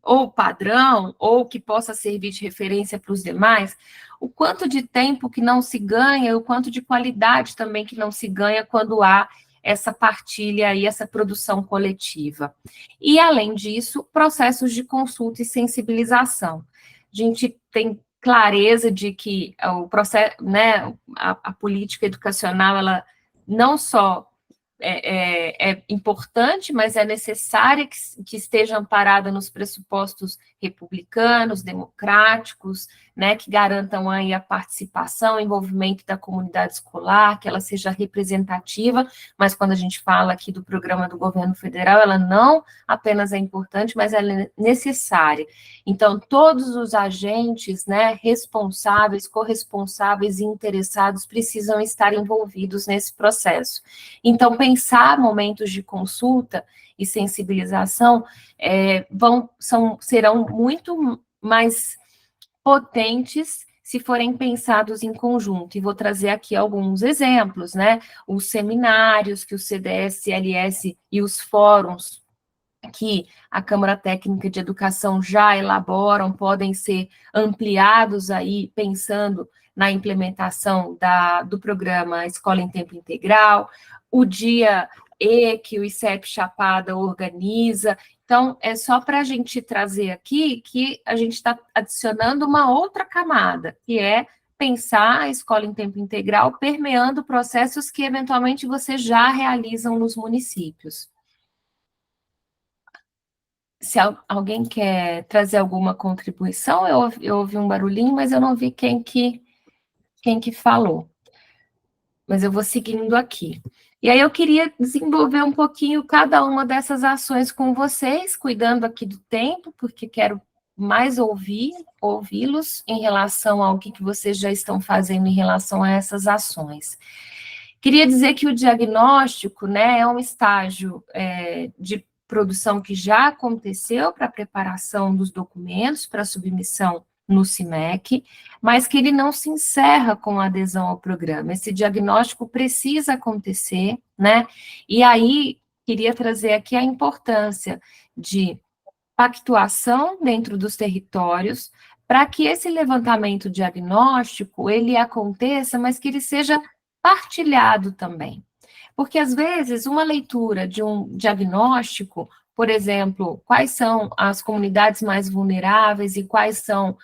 ou padrão, ou que possa servir de referência para os demais, o quanto de tempo que não se ganha, o quanto de qualidade também que não se ganha quando há essa partilha e essa produção coletiva. E, além disso, processos de consulta e sensibilização. A gente tem clareza de que o processo, né, a política educacional, ela não só é importante, mas é necessária que esteja amparada nos pressupostos republicanos, democráticos, né, que garantam aí a participação, o envolvimento da comunidade escolar, que ela seja representativa, mas quando a gente fala aqui do programa do governo federal, ela não apenas é importante, mas ela é necessária. Então, todos os agentes, né, responsáveis, corresponsáveis e interessados precisam estar envolvidos nesse processo. Então, pensar momentos de consulta e sensibilização serão muito mais potentes se forem pensados em conjunto. E vou trazer aqui alguns exemplos, né? Os seminários que o CDS-LS e os fóruns que a Câmara Técnica de Educação já elaboram, podem ser ampliados aí, pensando na implementação do programa Escola em Tempo Integral, o dia que o ICEP Chapada organiza. Então, é só para a gente trazer aqui que a gente está adicionando uma outra camada, que é pensar a escola em tempo integral permeando processos que, eventualmente, vocês já realizam nos municípios. Se alguém quer trazer alguma contribuição, eu ouvi um barulhinho, mas eu não vi quem que falou. Mas eu vou seguindo aqui. E aí eu queria desenvolver um pouquinho cada uma dessas ações com vocês, cuidando aqui do tempo, porque quero mais ouvi-los em relação ao que vocês já estão fazendo em relação a essas ações. Queria dizer que o diagnóstico, né, é um estágio de produção que já aconteceu para a preparação dos documentos para submissão no CIMEC, mas que ele não se encerra com a adesão ao programa. Esse diagnóstico precisa acontecer, né? E aí, queria trazer aqui a importância de pactuação dentro dos territórios, para que esse levantamento diagnóstico, ele aconteça, mas que ele seja partilhado também. Porque, às vezes, uma leitura de um diagnóstico, por exemplo, quais são as comunidades mais vulneráveis e quais são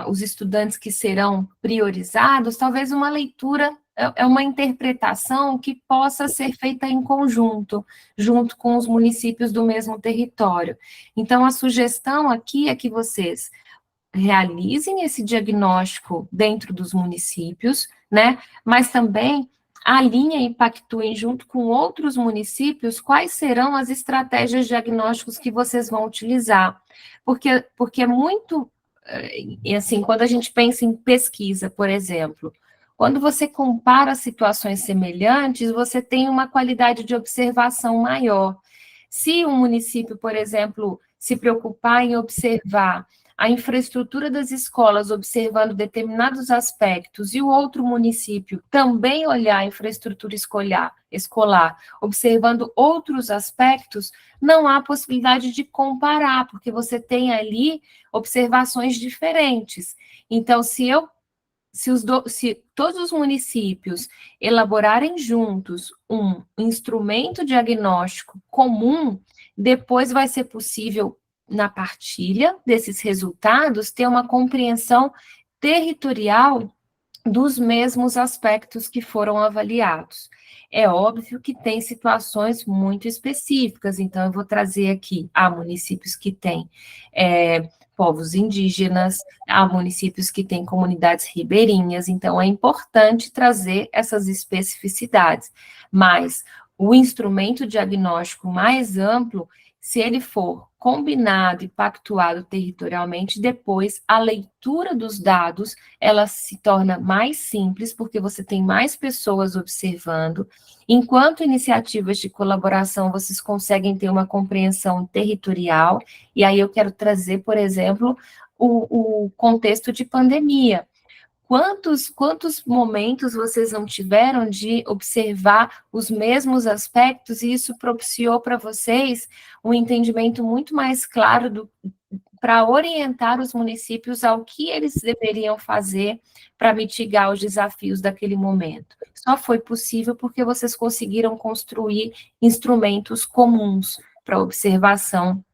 os estudantes que serão priorizados, talvez uma leitura é uma interpretação que possa ser feita em conjunto, junto com os municípios do mesmo território. Então, a sugestão aqui é que vocês realizem esse diagnóstico dentro dos municípios, né, mas também alinhem e pactuem junto com outros municípios quais serão as estratégias diagnósticas que vocês vão utilizar, porque é muito, assim, quando a gente pensa em pesquisa, por exemplo, quando você compara situações semelhantes, você tem uma qualidade de observação maior. Se um município, por exemplo, se preocupar em observar a infraestrutura das escolas, observando determinados aspectos, e o outro município também olhar a infraestrutura escolar, observando outros aspectos, não há possibilidade de comparar, porque você tem ali observações diferentes. Então, se todos os municípios elaborarem juntos um instrumento diagnóstico comum, depois vai ser possível, na partilha desses resultados, ter uma compreensão territorial dos mesmos aspectos que foram avaliados. É óbvio que tem situações muito específicas, então eu vou trazer aqui, há municípios que têm povos indígenas, há municípios que têm comunidades ribeirinhas, então é importante trazer essas especificidades, mas o instrumento diagnóstico mais amplo se ele for combinado e pactuado territorialmente. Depois a leitura dos dados, ela se torna mais simples, porque você tem mais pessoas observando. Enquanto iniciativas de colaboração, vocês conseguem ter uma compreensão territorial, e aí eu quero trazer, por exemplo, o contexto de pandemia. Quantos momentos vocês não tiveram de observar os mesmos aspectos, e isso propiciou para vocês um entendimento muito mais claro para orientar os municípios ao que eles deveriam fazer para mitigar os desafios daquele momento. Só foi possível porque vocês conseguiram construir instrumentos comuns para observação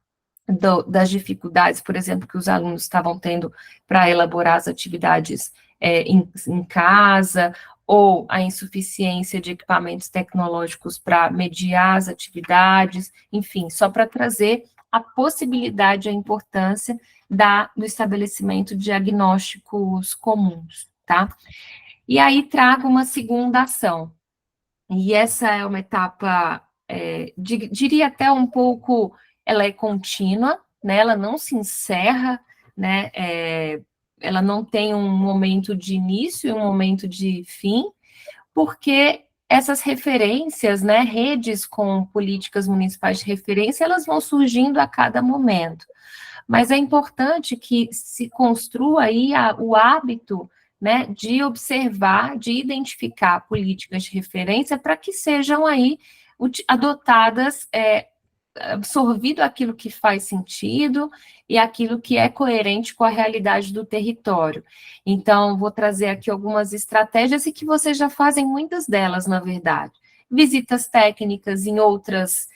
das dificuldades, por exemplo, que os alunos estavam tendo para elaborar as atividades em casa, ou a insuficiência de equipamentos tecnológicos para mediar as atividades, enfim, só para trazer a possibilidade, a importância do estabelecimento de diagnósticos comuns, tá? E aí trago uma segunda ação, e essa é uma etapa, diria até um pouco, ela é contínua, né? Ela não se encerra, né? Ela não tem um momento de início e um momento de fim, porque essas referências, né, redes com políticas municipais de referência, elas vão surgindo a cada momento. Mas é importante que se construa aí o hábito, né, de observar, de identificar políticas de referência para que sejam aí adotadas, absorvido aquilo que faz sentido e aquilo que é coerente com a realidade do território. Então, vou trazer aqui algumas estratégias e que vocês já fazem muitas delas, na verdade. Visitas técnicas em outras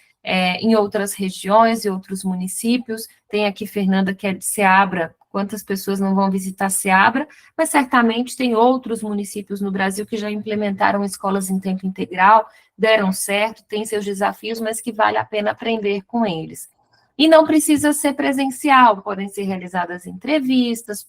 regiões e outros municípios. Tem aqui Fernanda, que é de Ceabra. Quantas pessoas não vão visitar Ceabra? Mas certamente tem outros municípios no Brasil que já implementaram escolas em tempo integral, deram certo, têm seus desafios, mas que vale a pena aprender com eles. E não precisa ser presencial, podem ser realizadas entrevistas,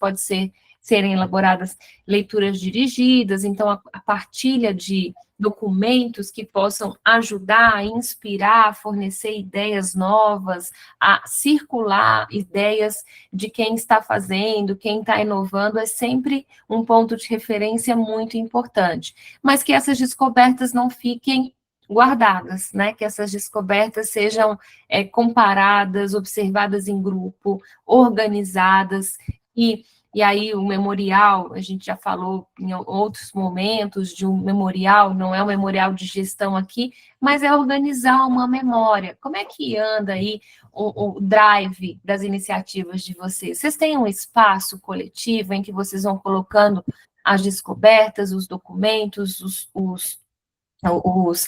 serem elaboradas leituras dirigidas, então a partilha de documentos que possam ajudar a inspirar, a fornecer ideias novas, a circular ideias de quem está fazendo, quem está inovando, é sempre um ponto de referência muito importante. Mas que essas descobertas não fiquem guardadas, né? Que essas descobertas sejam comparadas, observadas em grupo, organizadas, e aí o memorial, a gente já falou em outros momentos de um memorial, não é um memorial de gestão aqui, mas é organizar uma memória. Como é que anda aí o drive das iniciativas de vocês? Vocês têm um espaço coletivo em que vocês vão colocando as descobertas, os documentos,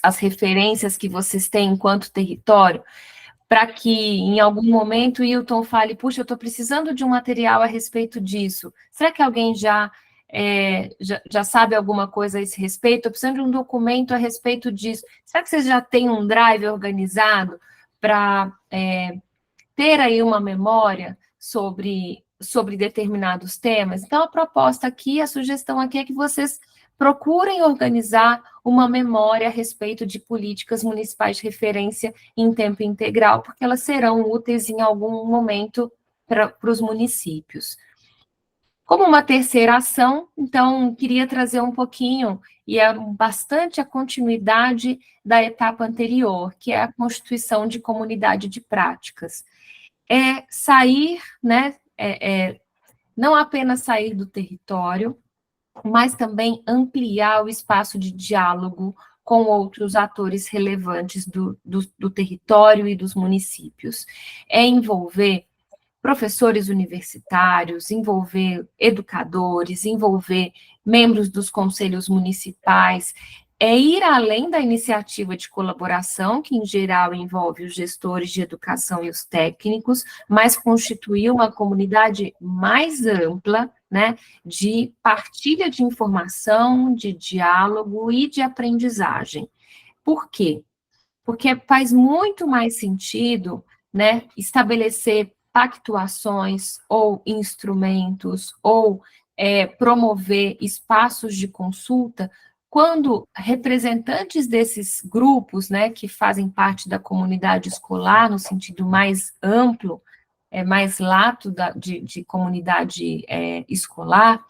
as referências que vocês têm enquanto território, para que em algum momento o Hilton fale, puxa, eu estou precisando de um material a respeito disso. Será que alguém já sabe alguma coisa a esse respeito? Estou precisando de um documento a respeito disso. Será que vocês já têm um drive organizado para ter aí uma memória sobre determinados temas? Então, a proposta aqui, a sugestão aqui é que vocês procurem organizar uma memória a respeito de políticas municipais de referência em tempo integral, porque elas serão úteis em algum momento para os municípios. Como uma terceira ação, então, queria trazer um pouquinho, e é bastante a continuidade da etapa anterior, que é a constituição de comunidade de práticas. É sair, né, não apenas sair do território, mas também ampliar o espaço de diálogo com outros atores relevantes do território e dos municípios. É envolver professores universitários, envolver educadores, envolver membros dos conselhos municipais, é ir além da iniciativa de colaboração, que em geral envolve os gestores de educação e os técnicos, mas constituir uma comunidade mais ampla, né, de partilha de informação, de diálogo e de aprendizagem. Por quê? Porque faz muito mais sentido, né, estabelecer pactuações ou instrumentos ou promover espaços de consulta quando representantes desses grupos, né, que fazem parte da comunidade escolar, no sentido mais amplo, mais lato de comunidade escolar,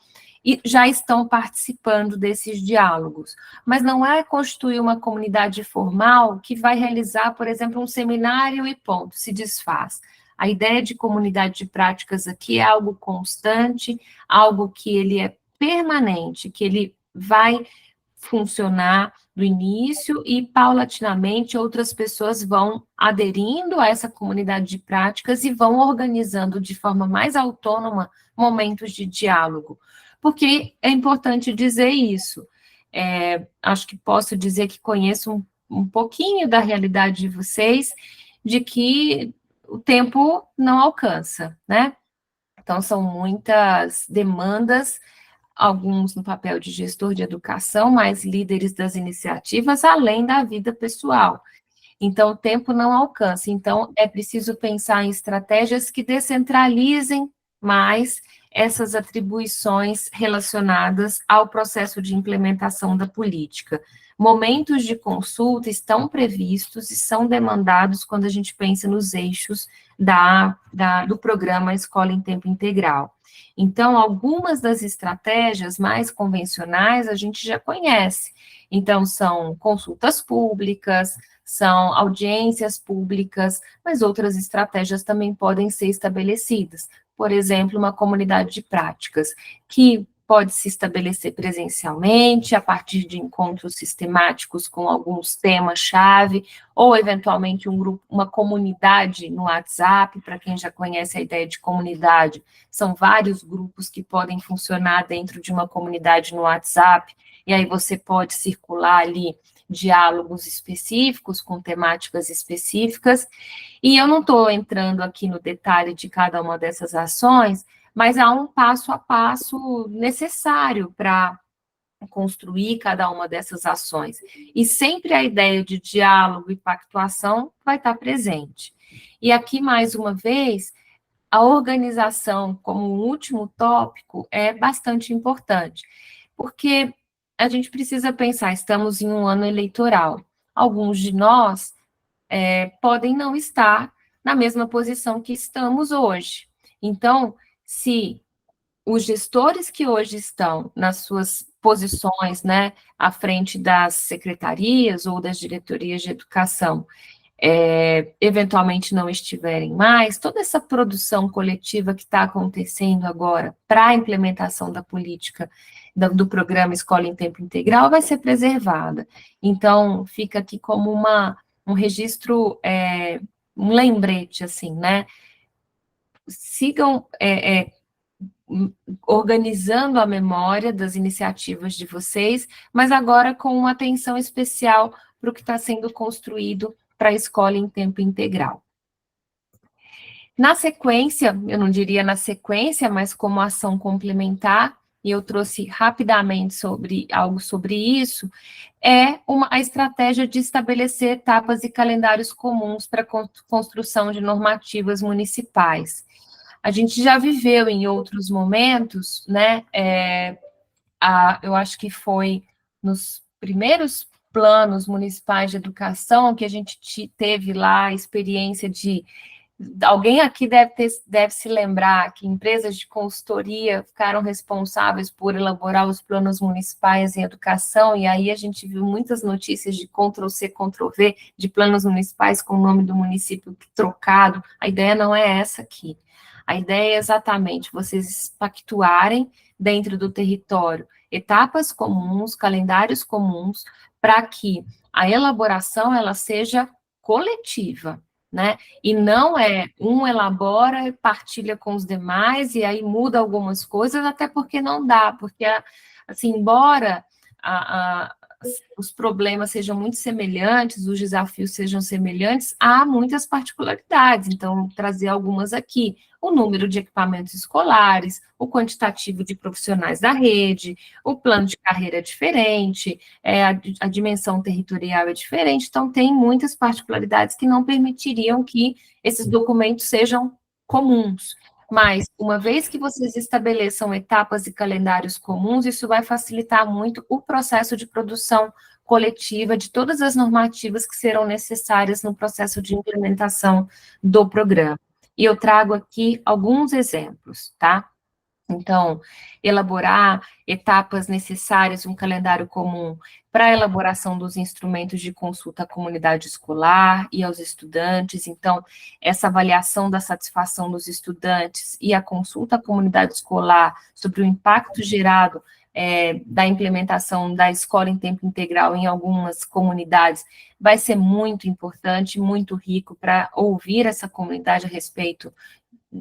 e já estão participando desses diálogos. Mas não é constituir uma comunidade formal que vai realizar, por exemplo, um seminário e ponto, se desfaz. A ideia de comunidade de práticas aqui é algo constante, algo que ele é permanente, que ele vai funcionar do início e, paulatinamente, outras pessoas vão aderindo a essa comunidade de práticas e vão organizando de forma mais autônoma momentos de diálogo. Porque é importante dizer isso. Acho que posso dizer que conheço um pouquinho da realidade de vocês, de que o tempo não alcança, né? Então, são muitas demandas, alguns no papel de gestor de educação, mas líderes das iniciativas, além da vida pessoal. Então, o tempo não alcança. Então, é preciso pensar em estratégias que descentralizem mais essas atribuições relacionadas ao processo de implementação da política. Momentos de consulta estão previstos e são demandados quando a gente pensa nos eixos do programa Escola em Tempo Integral. Então, algumas das estratégias mais convencionais a gente já conhece. Então, são consultas públicas, são audiências públicas, mas outras estratégias também podem ser estabelecidas. Por exemplo, uma comunidade de práticas, que pode se estabelecer presencialmente, a partir de encontros sistemáticos com alguns temas-chave, ou, eventualmente, uma comunidade no WhatsApp. Para quem já conhece a ideia de comunidade, são vários grupos que podem funcionar dentro de uma comunidade no WhatsApp, e aí você pode circular ali diálogos específicos, com temáticas específicas, e eu não estou entrando aqui no detalhe de cada uma dessas ações, mas há um passo a passo necessário para construir cada uma dessas ações, e sempre a ideia de diálogo e pactuação vai estar presente. E aqui, mais uma vez, a organização, como um último tópico, é bastante importante, porque a gente precisa pensar, estamos em um ano eleitoral. Alguns de nós podem não estar na mesma posição que estamos hoje. Então, se os gestores que hoje estão nas suas posições, né, à frente das secretarias ou das diretorias de educação, eventualmente não estiverem mais, toda essa produção coletiva que está acontecendo agora para a implementação da política do programa Escola em Tempo Integral vai ser preservada. Então, fica aqui como um registro, um lembrete, assim, né? Sigam organizando a memória das iniciativas de vocês, mas agora com uma atenção especial para o que está sendo construído para a escola em tempo integral. Na sequência, eu não diria na sequência, mas como ação complementar, e eu trouxe rapidamente algo sobre isso, a estratégia de estabelecer etapas e calendários comuns para a construção de normativas municipais. A gente já viveu em outros momentos, né? Eu acho que foi nos primeiros planos municipais de educação que a gente teve lá a experiência de... Alguém aqui deve se lembrar que empresas de consultoria ficaram responsáveis por elaborar os planos municipais em educação, e aí a gente viu muitas notícias de Ctrl+C, Ctrl+V, de planos municipais com o nome do município trocado. A ideia não é essa aqui. A ideia é exatamente vocês pactuarem dentro do território etapas comuns, calendários comuns, para que a elaboração ela seja coletiva, né? E não um elabora, partilha com os demais, e aí muda algumas coisas, até porque não dá, porque, assim, embora os problemas sejam muito semelhantes, os desafios sejam semelhantes, há muitas particularidades, então, trazer algumas aqui. O número de equipamentos escolares, o quantitativo de profissionais da rede, o plano de carreira é diferente, a dimensão territorial é diferente, então tem muitas particularidades que não permitiriam que esses documentos sejam comuns. Mas, uma vez que vocês estabeleçam etapas e calendários comuns, isso vai facilitar muito o processo de produção coletiva de todas as normativas que serão necessárias no processo de implementação do programa. E eu trago aqui alguns exemplos, tá? Então, elaborar etapas necessárias, um calendário comum para a elaboração dos instrumentos de consulta à comunidade escolar e aos estudantes. Então, essa avaliação da satisfação dos estudantes e a consulta à comunidade escolar sobre o impacto gerado da implementação da escola em tempo integral em algumas comunidades vai ser muito importante, muito rico para ouvir essa comunidade a respeito,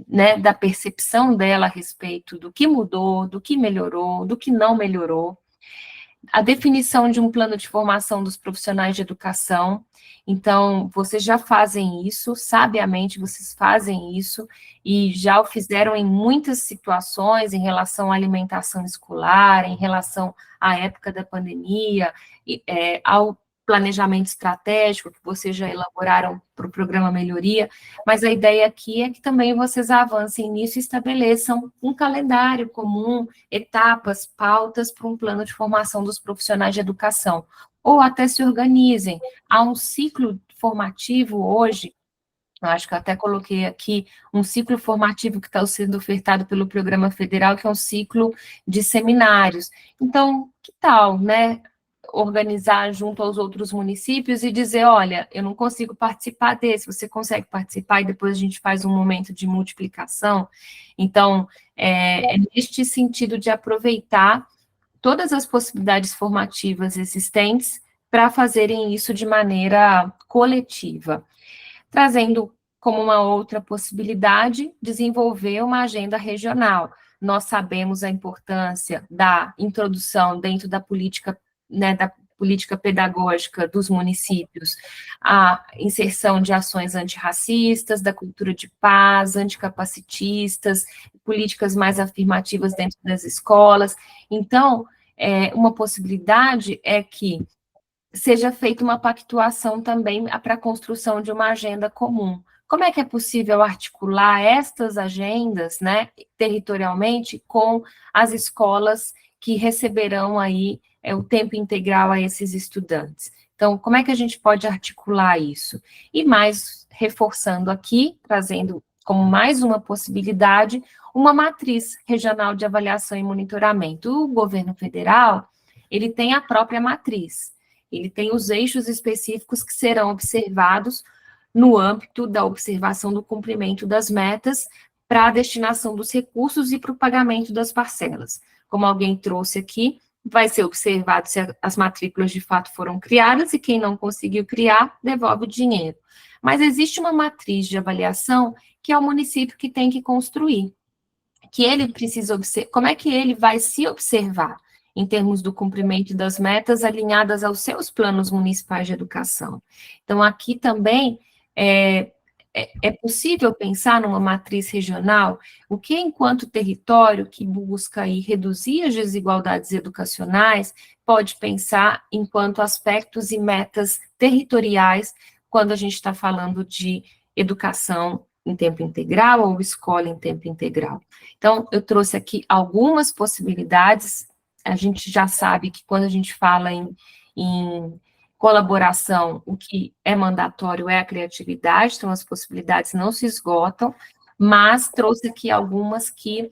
né, da percepção dela a respeito do que mudou, do que melhorou, do que não melhorou. A definição de um plano de formação dos profissionais de educação. Então, vocês já fazem isso, sabiamente vocês fazem isso, e já o fizeram em muitas situações, em relação à alimentação escolar, em relação à época da pandemia, ao planejamento estratégico, que vocês já elaboraram para o programa Melhoria, mas a ideia aqui é que também vocês avancem nisso e estabeleçam um calendário comum, etapas, pautas para um plano de formação dos profissionais de educação, ou até se organizem. Há um ciclo formativo hoje, eu acho que eu até coloquei aqui, um ciclo formativo que está sendo ofertado pelo Programa Federal, que é um ciclo de seminários. Então, que tal, né, organizar junto aos outros municípios e dizer, olha, eu não consigo participar desse, você consegue participar, e depois a gente faz um momento de multiplicação. Então, é neste sentido de aproveitar todas as possibilidades formativas existentes para fazerem isso de maneira coletiva, trazendo como uma outra possibilidade desenvolver uma agenda regional. Nós sabemos a importância da introdução dentro da política, né, da política pedagógica dos municípios, a inserção de ações antirracistas, da cultura de paz, anticapacitistas, políticas mais afirmativas dentro das escolas. Então, uma possibilidade é que seja feita uma pactuação também para a construção de uma agenda comum. Como é que é possível articular estas agendas, né, territorialmente, com as escolas que receberão aí o tempo integral a esses estudantes? Então, como é que a gente pode articular isso? E mais, reforçando aqui, trazendo como mais uma possibilidade, uma matriz regional de avaliação e monitoramento. O governo federal, ele tem a própria matriz, ele tem os eixos específicos que serão observados no âmbito da observação do cumprimento das metas para a destinação dos recursos e para o pagamento das parcelas. Como alguém trouxe aqui, vai ser observado se as matrículas de fato foram criadas e quem não conseguiu criar, devolve o dinheiro. Mas existe uma matriz de avaliação que é o município que tem que construir, que ele precisa observar. Como é que ele vai se observar em termos do cumprimento das metas alinhadas aos seus planos municipais de educação? Então, aqui também é possível pensar numa matriz regional, o que, enquanto território que busca aí reduzir as desigualdades educacionais, pode pensar enquanto aspectos e metas territoriais, quando a gente está falando de educação em tempo integral ou escola em tempo integral. Então, eu trouxe aqui algumas possibilidades. A gente já sabe que quando a gente fala em colaboração, o que é mandatório é a criatividade, então as possibilidades não se esgotam, mas trouxe aqui algumas que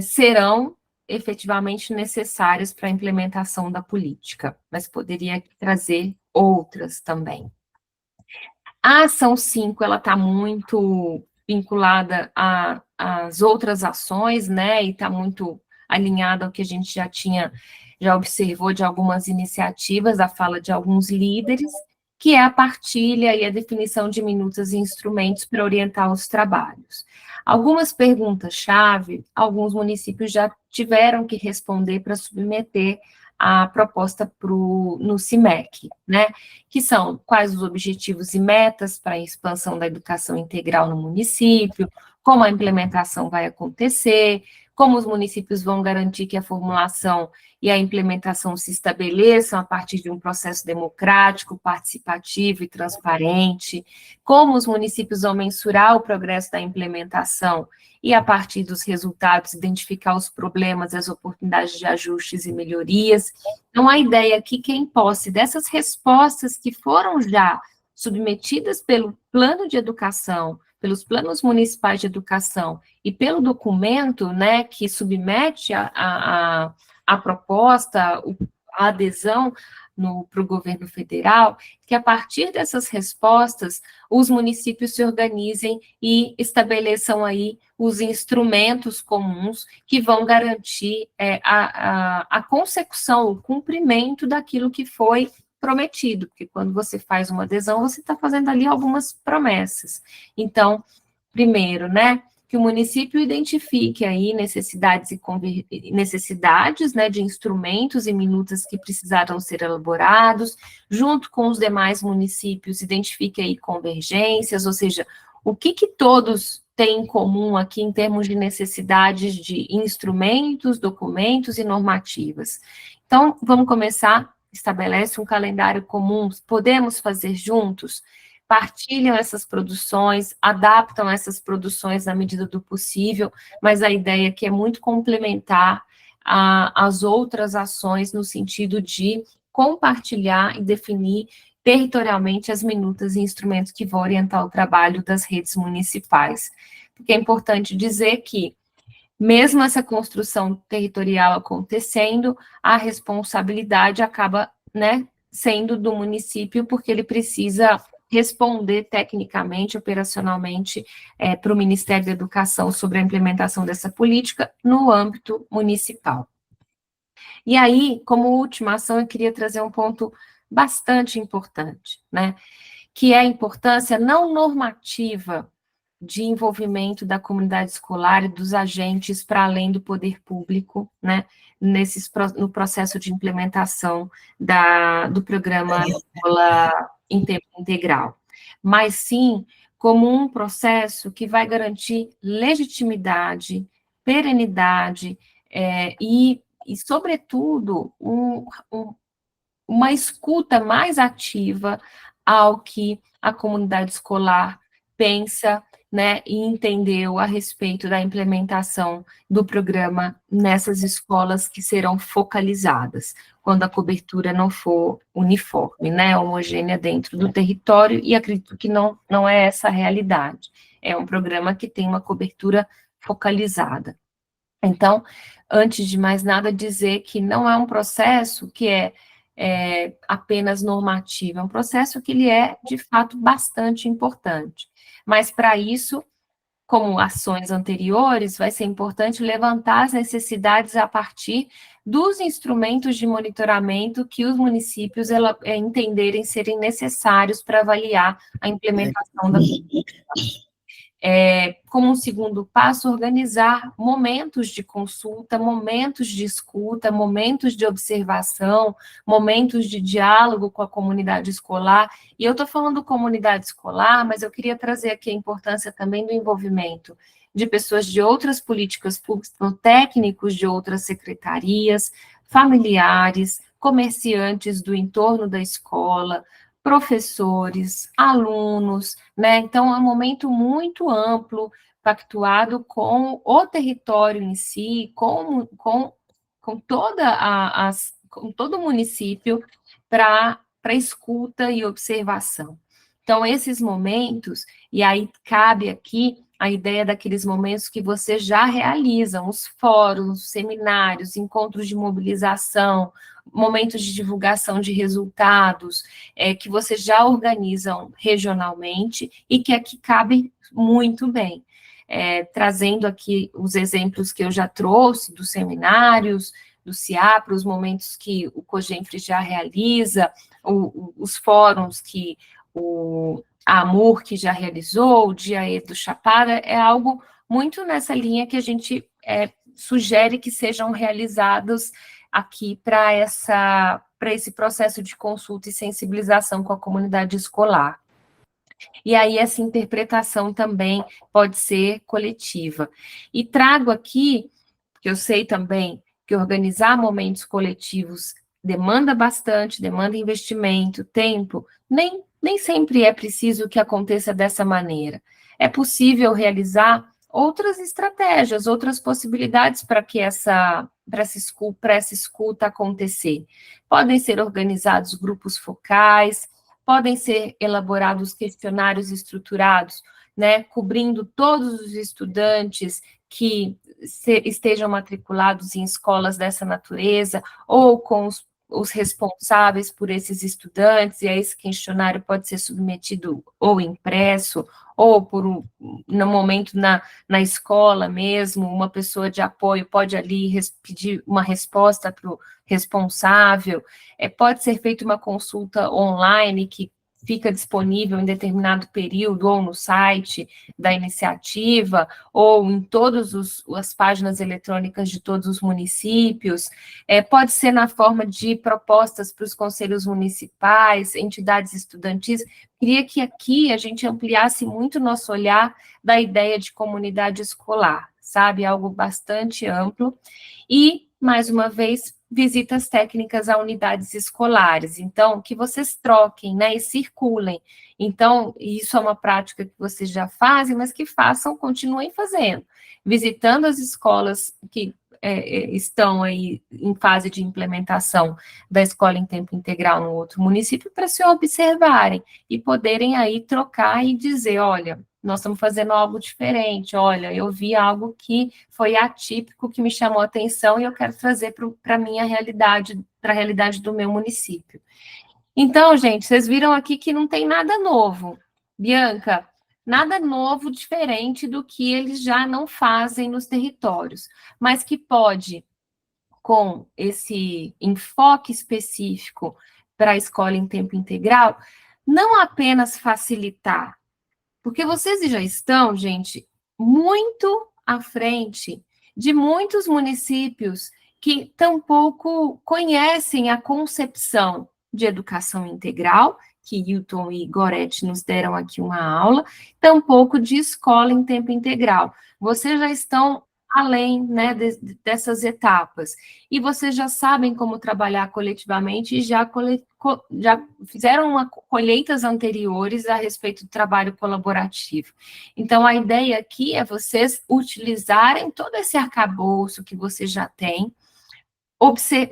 serão efetivamente necessárias para a implementação da política, mas poderia trazer outras também. A ação 5, ela está muito vinculada às outras ações, né, e está muito alinhada ao que a gente já observou de algumas iniciativas, a fala de alguns líderes, que é a partilha e a definição de minutas e instrumentos para orientar os trabalhos. Algumas perguntas-chave, alguns municípios já tiveram que responder para submeter a proposta no CIMEC, né, que são quais os objetivos e metas para a expansão da educação integral no município, como a implementação vai acontecer, como os municípios vão garantir que a formulação e a implementação se estabeleçam a partir de um processo democrático, participativo e transparente, como os municípios vão mensurar o progresso da implementação e, a partir dos resultados, identificar os problemas, as oportunidades de ajustes e melhorias. Então, a ideia aqui que é em posse dessas respostas que foram já submetidas pelo plano de educação, pelos planos municipais de educação e pelo documento, né, que submete a proposta, a adesão para o governo federal, que a partir dessas respostas, os municípios se organizem e estabeleçam aí os instrumentos comuns que vão garantir a consecução, o cumprimento daquilo que foi prometido, porque quando você faz uma adesão, você está fazendo ali algumas promessas. Então, primeiro, né, que o município identifique aí necessidades, né, de instrumentos e minutas que precisaram ser elaborados, junto com os demais municípios, identifique aí convergências, ou seja, o que todos têm em comum aqui em termos de necessidades de instrumentos, documentos e normativas. Então, vamos começar. Estabelece um calendário comum, podemos fazer juntos, partilham essas produções, adaptam essas produções na medida do possível, mas a ideia aqui é muito complementar às outras ações no sentido de compartilhar e definir territorialmente as minutas e instrumentos que vão orientar o trabalho das redes municipais. Porque é importante dizer que mesmo essa construção territorial acontecendo, a responsabilidade acaba, né, sendo do município, porque ele precisa responder tecnicamente, operacionalmente, para o Ministério da Educação sobre a implementação dessa política no âmbito municipal. E aí, como última ação, eu queria trazer um ponto bastante importante, né, que é a importância não normativa de envolvimento da comunidade escolar e dos agentes para além do poder público, né, no processo de implementação do programa Escola em Tempo Integral, mas sim como um processo que vai garantir legitimidade, perenidade e sobretudo, uma escuta mais ativa ao que a comunidade escolar pensa, né, e entendeu a respeito da implementação do programa nessas escolas que serão focalizadas, quando a cobertura não for uniforme, né, homogênea dentro do território, e acredito que não é essa a realidade. É um programa que tem uma cobertura focalizada. Então, antes de mais nada, dizer que não é um processo que é apenas normativo, é um processo que ele é, de fato, bastante importante. Mas, para isso, como ações anteriores, vai ser importante levantar as necessidades a partir dos instrumentos de monitoramento que os municípios entenderem serem necessários para avaliar a implementação da política. Como um segundo passo, organizar momentos de consulta, momentos de escuta, momentos de observação, momentos de diálogo com a comunidade escolar. E eu estou falando comunidade escolar, mas eu queria trazer aqui a importância também do envolvimento de pessoas de outras políticas públicas, técnicos de outras secretarias, familiares, comerciantes do entorno da escola, professores, alunos, né? Então, é um momento muito amplo, pactuado com o território em si, com todo o município, para escuta e observação. Então, esses momentos, e aí cabe aqui a ideia daqueles momentos que você já realizam, os fóruns, os seminários, encontros de mobilização, momentos de divulgação de resultados, que vocês já organizam regionalmente e que aqui cabe muito bem. Trazendo aqui os exemplos que eu já trouxe dos seminários, do CIAPRO, os momentos que o COGENFRE já realiza, os fóruns que a AMUR que já realizou, o Dia E do Chapada, é algo muito nessa linha que a gente sugere que sejam realizados aqui para esse processo de consulta e sensibilização com a comunidade escolar. E aí essa interpretação também pode ser coletiva. E trago aqui que eu sei também que organizar momentos coletivos demanda bastante, demanda investimento, tempo, nem sempre é preciso que aconteça dessa maneira. É possível realizar outras estratégias, outras possibilidades para que essa escuta acontecer. Podem ser organizados grupos focais, podem ser elaborados questionários estruturados, né, cobrindo todos os estudantes que estejam matriculados em escolas dessa natureza, ou com os responsáveis por esses estudantes, e aí esse questionário pode ser submetido ou impresso, ou no momento na escola mesmo, uma pessoa de apoio pode ali pedir uma resposta para o responsável, pode ser feita uma consulta online que fica disponível em determinado período, ou no site da iniciativa, ou em todas as páginas eletrônicas de todos os municípios, pode ser na forma de propostas para os conselhos municipais, entidades estudantis. Queria que aqui a gente ampliasse muito o nosso olhar da ideia de comunidade escolar, sabe? Algo bastante amplo. E, mais uma vez, visitas técnicas a unidades escolares. Então, que vocês troquem, né, e circulem. Então, isso é uma prática que vocês já fazem, mas que continuem fazendo. Visitando as escolas que estão aí em fase de implementação da escola em tempo integral no outro município, para se observarem e poderem aí trocar e dizer, olha, nós estamos fazendo algo diferente, olha, eu vi algo que foi atípico, que me chamou a atenção e eu quero trazer para a minha realidade, para a realidade do meu município. Então, gente, vocês viram aqui que não tem nada novo. Bianca, nada novo, diferente do que eles já não fazem nos territórios, mas que pode, com esse enfoque específico para a escola em tempo integral, não apenas facilitar, porque vocês já estão, gente, muito à frente de muitos municípios que tampouco conhecem a concepção de educação integral, que Hilton e Goretti nos deram aqui uma aula, tampouco de escola em tempo integral. Vocês já estão além, né, dessas etapas. E vocês já sabem como trabalhar coletivamente e já fizeram colheitas anteriores a respeito do trabalho colaborativo. Então, a ideia aqui é vocês utilizarem todo esse arcabouço que vocês já têm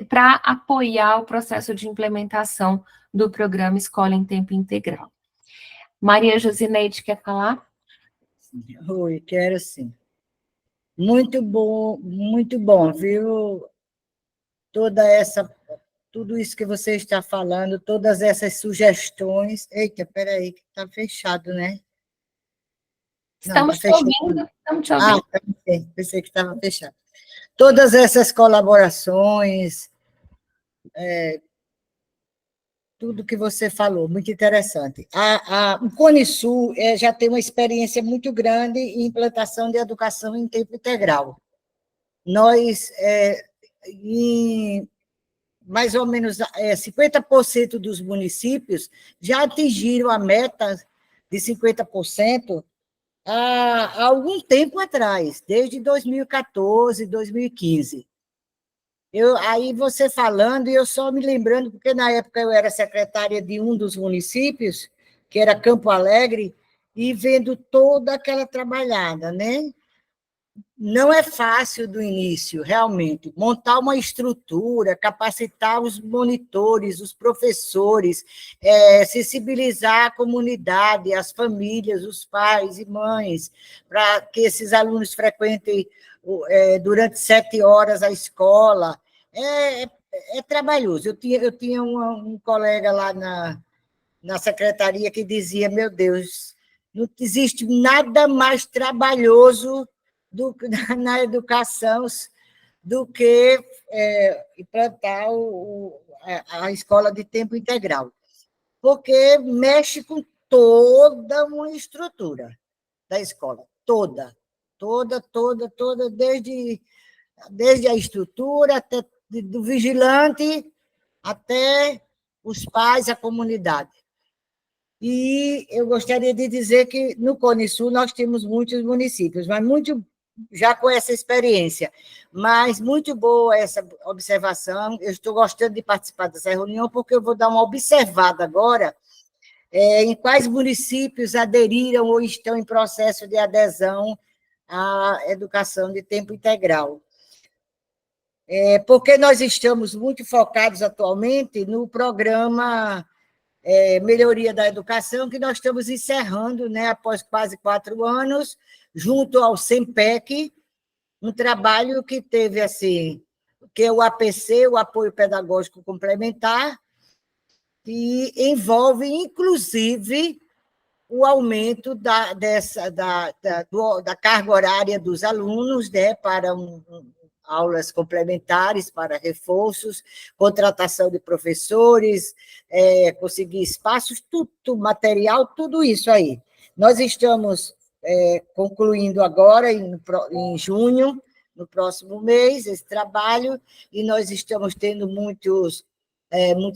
para apoiar o processo de implementação do programa Escola em Tempo Integral. Maria Josineide, quer falar? Oi, quero sim. Muito bom, viu? Tudo isso que você está falando, todas essas sugestões. Eita, peraí, que está fechado, né? Estamos te ouvindo, estamos te ouvindo. Pensei que estava fechado. Todas essas colaborações, tudo que você falou, muito interessante. O Cone Sul já tem uma experiência muito grande em implantação de educação em tempo integral. Nós, em mais ou menos 50% dos municípios já atingiram a meta de 50% há algum tempo atrás, desde 2014, 2015. Aí você falando, e eu só me lembrando, porque na época eu era secretária de um dos municípios, que era Campo Alegre, e vendo toda aquela trabalhada, né? Não é fácil do início, realmente, montar uma estrutura, capacitar os monitores, os professores, sensibilizar a comunidade, as famílias, os pais e mães, para que esses alunos frequentem durante 7 horas a escola. É trabalhoso. Eu tinha um colega lá na secretaria que dizia, meu Deus, não existe nada mais trabalhoso na educação do que implantar a escola de tempo integral, porque mexe com toda uma estrutura da escola, toda, desde a estrutura, até do vigilante, até os pais, a comunidade. E eu gostaria de dizer que no Cone Sul nós temos muitos municípios, mas já com essa experiência. Mas muito boa essa observação. Eu estou gostando de participar dessa reunião, porque eu vou dar uma observada agora em quais municípios aderiram ou estão em processo de adesão à educação de tempo integral. Porque nós estamos muito focados atualmente no programa Melhoria da Educação, que nós estamos encerrando, né, após quase 4 anos, junto ao SEMPEC, um trabalho que teve, assim, que é o APC, o Apoio Pedagógico Complementar, que envolve, inclusive, o aumento da carga horária dos alunos, né, para aulas complementares, para reforços, contratação de professores, conseguir espaços, tudo, material, tudo isso aí. Nós estamos concluindo agora, em junho, no próximo mês, esse trabalho, e nós estamos tendo muita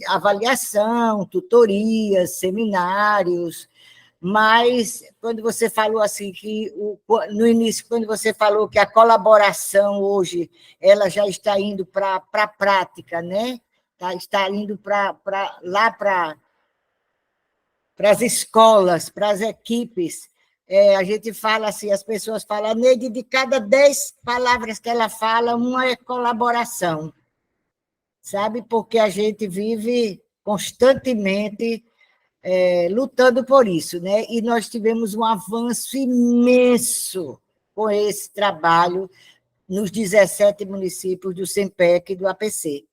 avaliação, tutorias, seminários, mas quando você falou assim, que no início, quando você falou que a colaboração hoje, ela já está indo para a prática, né? Está indo lá para as escolas, para as equipes, a gente fala assim, as pessoas falam, Neide, de cada 10 palavras que ela fala, uma é colaboração, sabe? Porque a gente vive constantemente lutando por isso, né? E nós tivemos um avanço imenso com esse trabalho nos 17 municípios do SEMPEC e do APC.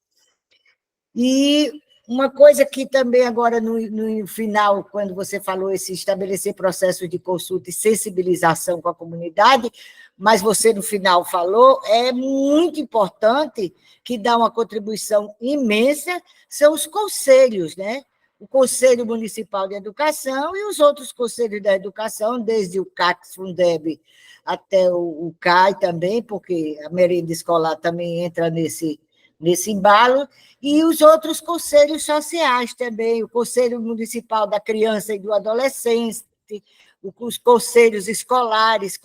E uma coisa que também agora, no final, quando você falou esse estabelecer processos de consulta e sensibilização com a comunidade, mas você, no final, falou, é muito importante, que dá uma contribuição imensa, são os conselhos, né? O Conselho Municipal de Educação e os outros conselhos da educação, desde o CACS, Fundeb, até o CAI também, porque a merenda escolar também entra nesse embalo, e os outros conselhos sociais também, o Conselho Municipal da Criança e do Adolescente, os conselhos escolares,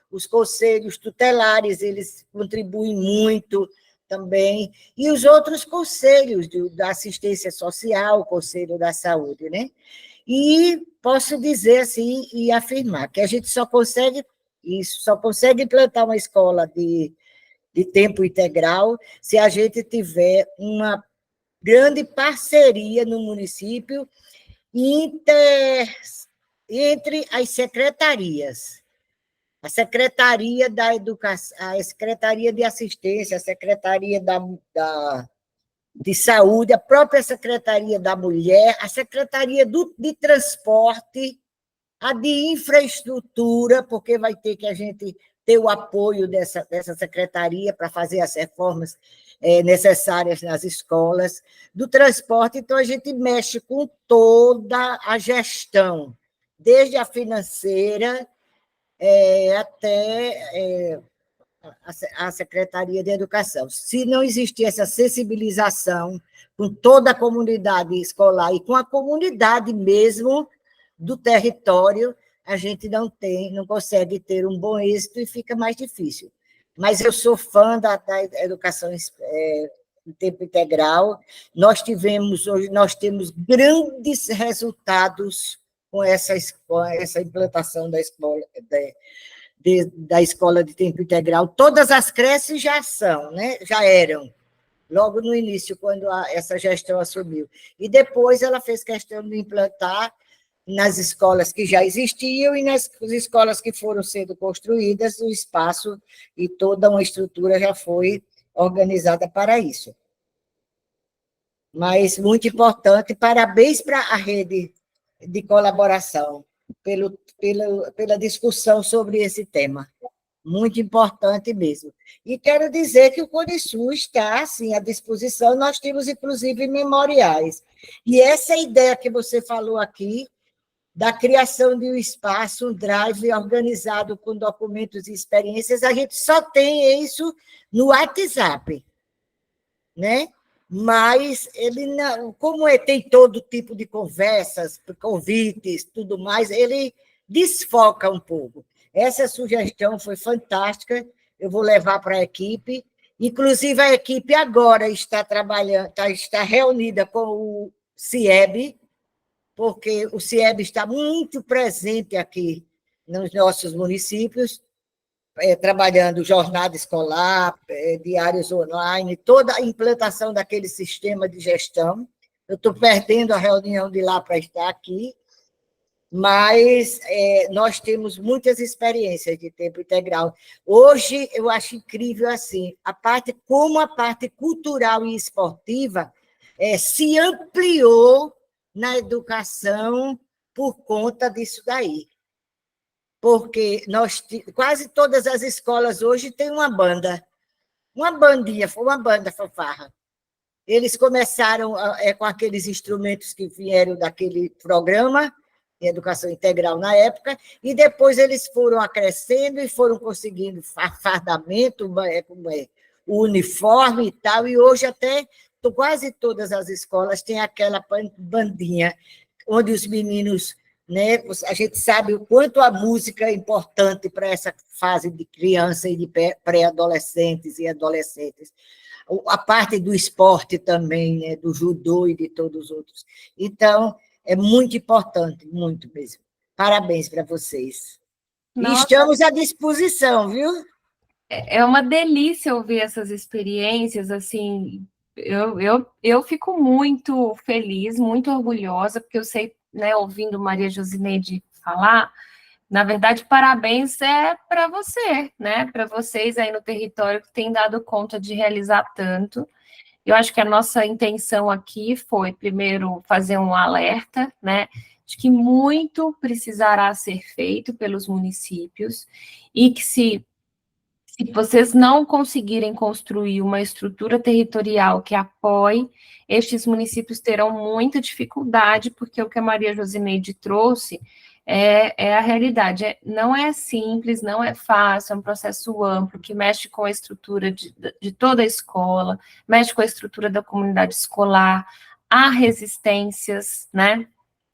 os conselhos tutelares, eles contribuem muito também, e os outros conselhos da assistência social, o Conselho da Saúde, né? E posso dizer assim, e afirmar, que a gente só consegue implantar uma escola de tempo integral se a gente tiver uma grande parceria no município entre as secretarias. A Secretaria da Educação, a Secretaria de Assistência, a Secretaria de Saúde, a própria Secretaria da Mulher, a Secretaria de Transporte, a de Infraestrutura, porque vai ter que a gente ter o apoio dessa secretaria para fazer as reformas necessárias nas escolas, do transporte. Então, a gente mexe com toda a gestão, desde a financeira até a Secretaria de Educação. Se não existir essa sensibilização com toda a comunidade escolar e com a comunidade mesmo do território, a gente não consegue ter um bom êxito e fica mais difícil. Mas eu sou fã da educação em tempo integral. Hoje nós temos grandes resultados com essa implantação da escola de tempo integral. Todas as creches já são, né? Já eram, logo no início, quando essa gestão assumiu. E depois ela fez questão de implantar nas escolas que já existiam e nas escolas que foram sendo construídas, o espaço e toda uma estrutura já foi organizada para isso. Mas muito importante, parabéns para a rede de colaboração, pela discussão sobre esse tema. Muito importante mesmo. E quero dizer que o CONISU está, assim, à disposição, nós temos, inclusive, memoriais. E essa ideia que você falou aqui, da criação de um espaço, um drive organizado com documentos e experiências, a gente só tem isso no WhatsApp, né? Mas ele não, como tem todo tipo de conversas, convites, tudo mais, ele desfoca um pouco. Essa sugestão foi fantástica, eu vou levar para a equipe. Inclusive, a equipe agora está trabalhando, está reunida com o CIEB, porque o CIEB está muito presente aqui nos nossos municípios, trabalhando jornada escolar, diários online, toda a implantação daquele sistema de gestão. Eu estou perdendo a reunião de lá para estar aqui, mas nós temos muitas experiências de tempo integral. Hoje, eu acho incrível assim, como a parte cultural e esportiva se ampliou na educação por conta disso daí. Porque quase todas as escolas hoje têm uma bandinha, uma banda fanfarra. Eles começaram com aqueles instrumentos que vieram daquele programa de educação integral na época, e depois eles foram acrescendo e foram conseguindo fardamento, o uniforme e tal, e hoje até quase todas as escolas têm aquela bandinha, onde os meninos, né, a gente sabe o quanto a música é importante para essa fase de criança e de pré-adolescentes e adolescentes. A parte do esporte também, né, do judô e de todos os outros. Então, é muito importante, muito mesmo. Parabéns para vocês. E estamos à disposição, viu? É uma delícia ouvir essas experiências, assim, eu fico muito feliz, muito orgulhosa, porque eu sei, né, ouvindo Maria Josineide falar, na verdade, parabéns para você, né, para vocês aí no território que têm dado conta de realizar tanto. Eu acho que a nossa intenção aqui foi, primeiro, fazer um alerta, né, de que muito precisará ser feito pelos municípios e que se vocês não conseguirem construir uma estrutura territorial que apoie, estes municípios terão muita dificuldade, porque o que a Maria Josineide trouxe é a realidade. Não é simples, não é fácil, é um processo amplo, que mexe com a estrutura de toda a escola, mexe com a estrutura da comunidade escolar, há resistências, né?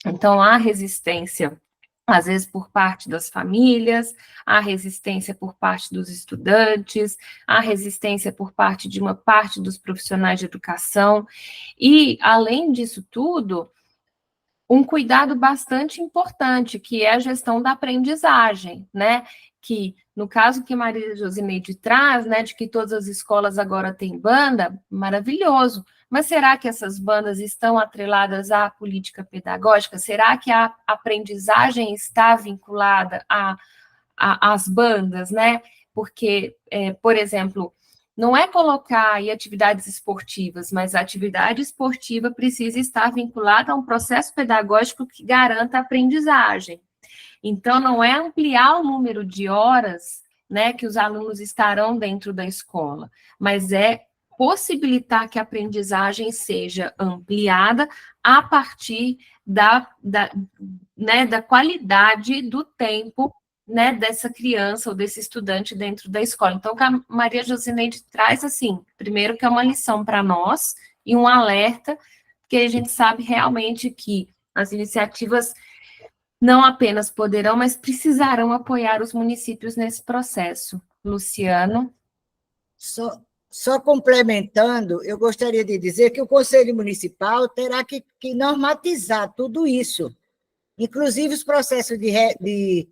Então, há resistência às vezes por parte das famílias, há resistência por parte dos estudantes, há resistência por parte de uma parte dos profissionais de educação, e, além disso tudo, um cuidado bastante importante, que é a gestão da aprendizagem, né? Que, no caso que Maria Josineide traz, né, de que todas as escolas agora têm banda, maravilhoso, mas será que essas bandas estão atreladas à política pedagógica? Será que a aprendizagem está vinculada às bandas, né? Porque, por exemplo, não é colocar aí atividades esportivas, mas a atividade esportiva precisa estar vinculada a um processo pedagógico que garanta a aprendizagem. Então, não é ampliar o número de horas, né, que os alunos estarão dentro da escola, mas é possibilitar que a aprendizagem seja ampliada a partir né, da qualidade do tempo, né, dessa criança ou desse estudante dentro da escola. Então, o que a Maria Josineide traz, assim, primeiro que é uma lição para nós e um alerta, porque a gente sabe realmente que as iniciativas não apenas poderão, mas precisarão apoiar os municípios nesse processo. Luciano? Só complementando, eu gostaria de dizer que o Conselho Municipal terá que normatizar tudo isso, inclusive os processos de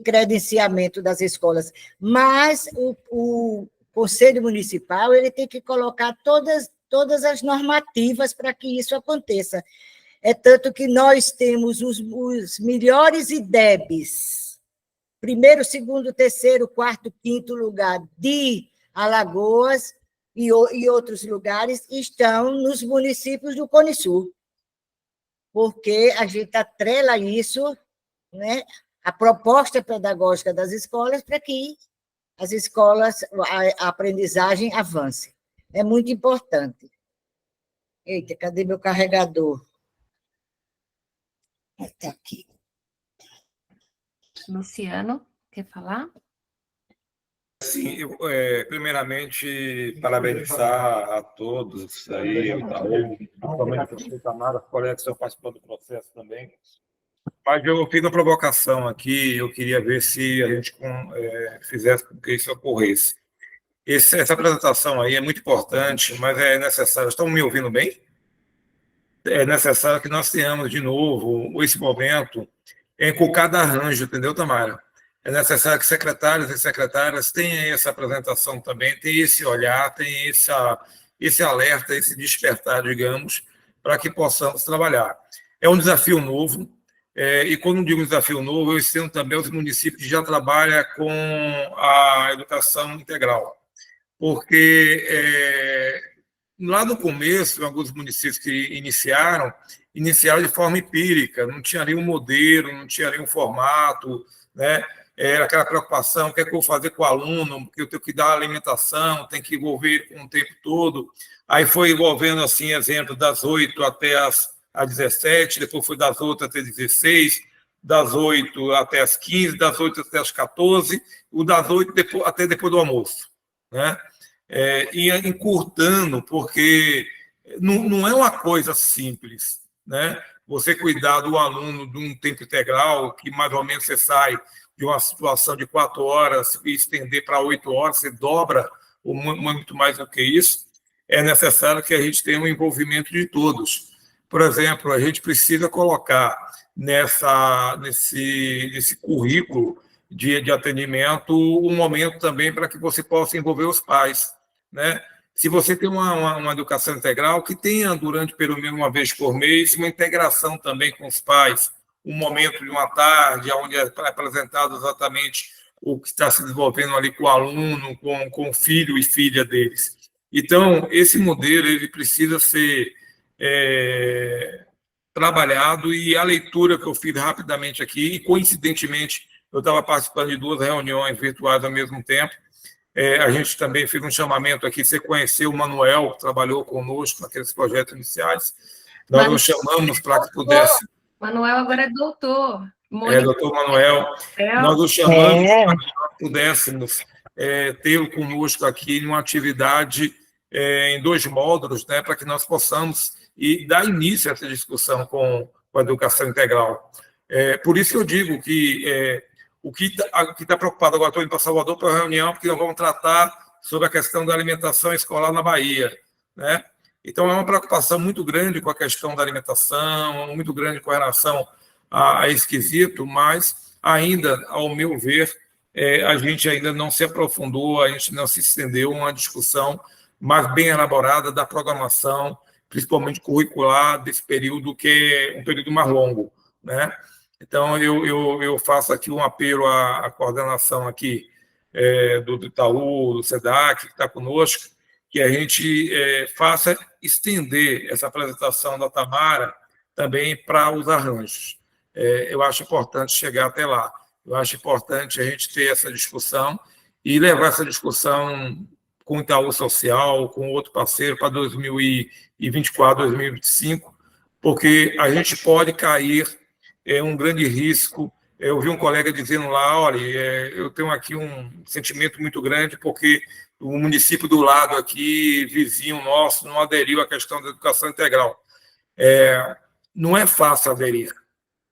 credenciamento das escolas, mas o Conselho Municipal ele tem que colocar todas as normativas para que isso aconteça. É tanto que nós temos os melhores IDEBs, primeiro, segundo, terceiro, quarto, quinto lugar de Alagoas e outros lugares estão nos municípios do Cone Sul, porque a gente atrela isso, né, a proposta pedagógica das escolas para que as escolas, a aprendizagem avance. É muito importante. Eita, cadê meu carregador? Está aqui. Luciano, quer falar? Sim, primeiramente, parabenizar a todos aí, principalmente a professora Tamara, os colegas que estão participando do processo também. Mas eu fiz uma provocação aqui, eu queria ver se a gente fizesse com que isso ocorresse. Essa apresentação aí é muito importante, mas é necessário. Estão me ouvindo bem? É necessário que nós tenhamos de novo esse momento com cada arranjo, entendeu, Tamara? É necessário que secretários e secretárias tenham essa apresentação também, tenham esse olhar, tenham esse alerta, esse despertar, digamos, para que possamos trabalhar. É um desafio novo, e quando digo desafio novo, eu estendo também os municípios que já trabalham com a educação integral, porque lá no começo, em alguns municípios que iniciaram de forma empírica, não tinha ali um modelo, não tinha ali um formato, né? Era aquela preocupação, o que é que eu vou fazer com o aluno, porque eu tenho que dar alimentação, tem que envolver ele com o tempo todo. Aí foi envolvendo, assim, exemplo, das 8 até as 17, depois foi das 8 até 16, das 8 até as 15, das 8 até as 14, o das 8 até depois do almoço, né? E encurtando, porque não é uma coisa simples, né? Você cuidar do aluno de um tempo integral, que mais ou menos você sai de uma situação de 4 horas e estender para 8 horas, você dobra muito mais do que isso, é necessário que a gente tenha um envolvimento de todos. Por exemplo, a gente precisa colocar nesse currículo de atendimento um momento também para que você possa envolver os pais, né? Se você tem uma educação integral, que tenha, durante pelo menos uma vez por mês, uma integração também com os pais, um momento de uma tarde, onde é apresentado exatamente o que está se desenvolvendo ali com o aluno, com o filho e filha deles. Então, esse modelo ele precisa ser trabalhado, e a leitura que eu fiz rapidamente aqui, e coincidentemente eu estava participando de 2 reuniões virtuais ao mesmo tempo, a gente também fez um chamamento aqui, você conheceu o Manuel, que trabalhou conosco naqueles projetos iniciais, nós o chamamos para que pudesse... Manuel agora é doutor. Doutor Manuel, nós o chamamos para que nós pudéssemos tê-lo conosco aqui em uma atividade em 2 módulos, né, para que nós possamos dar início a essa discussão com a educação integral. Por isso que eu digo que o que está preocupado agora, estou indo para Salvador para a reunião, porque nós vamos tratar sobre a questão da alimentação escolar na Bahia, né? Então, é uma preocupação muito grande com a questão da alimentação, muito grande com relação a esse quesito, mas ainda, ao meu ver, a gente ainda não se aprofundou, a gente não se estendeu uma discussão mais bem elaborada da programação, principalmente curricular, desse período, que é um período mais longo, né? Então, eu faço aqui um apelo à coordenação aqui do Itaú, do SEDAC, que está conosco, que a gente faça estender essa apresentação da Tamara também para os arranjos. Eu acho importante chegar até lá. Eu acho importante a gente ter essa discussão e levar essa discussão com o Itaú Social, com outro parceiro, para 2024, 2025, porque a gente pode cair um grande risco. Eu vi um colega dizendo lá, olha, eu tenho aqui um sentimento muito grande, porque o município do lado aqui, vizinho nosso, não aderiu à questão da educação integral. Não é fácil aderir,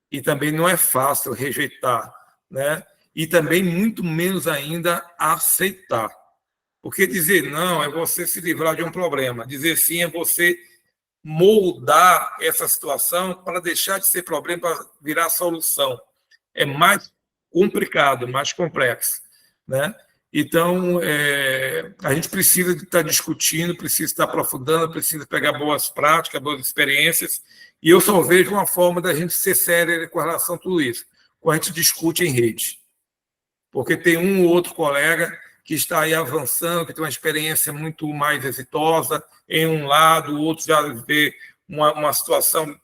e também não é fácil rejeitar, né? E também muito menos ainda aceitar. Porque dizer não é você se livrar de um problema, dizer sim é você moldar essa situação para deixar de ser problema, para virar solução. É mais complicado, mais complexo, né? Então, a gente precisa estar discutindo, precisa estar aprofundando, precisa pegar boas práticas, boas experiências, e eu só vejo uma forma da gente ser séria com relação a tudo isso, quando a gente discute em rede. Porque tem um ou outro colega que está aí avançando, que tem uma experiência muito mais exitosa em um lado, o outro já vê uma situação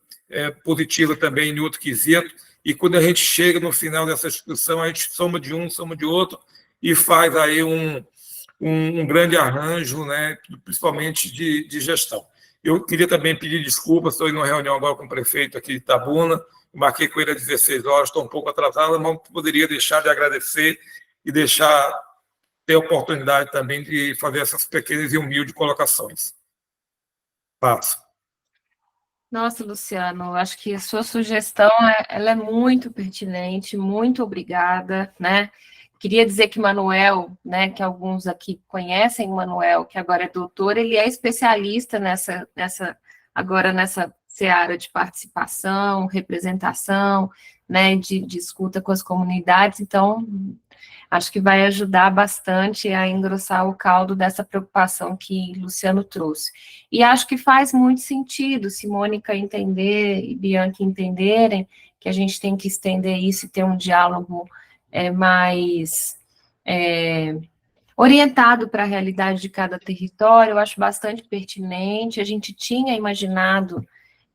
positiva também em outro quesito, e quando a gente chega no final dessa discussão, a gente soma de um, soma de outro, e faz aí um grande arranjo, né, principalmente de gestão. Eu queria também pedir desculpas, estou em uma reunião agora com o prefeito aqui de Itabuna, marquei com ele às 16 horas, estou um pouco atrasado, mas poderia deixar de agradecer e ter a oportunidade também de fazer essas pequenas e humildes colocações. Passo. Nossa, Luciano, eu acho que a sua sugestão ela é muito pertinente, muito obrigada, né? Queria dizer que Manuel, né, que alguns aqui conhecem o Manuel, que agora é doutor, ele é especialista agora nessa seara de participação, representação, né, de escuta com as comunidades, então acho que vai ajudar bastante a engrossar o caldo dessa preocupação que Luciano trouxe. E acho que faz muito sentido se Mônica entender e Bianca entenderem que a gente tem que estender isso e ter um diálogo mais orientado para a realidade de cada território. Eu acho bastante pertinente. A gente tinha imaginado,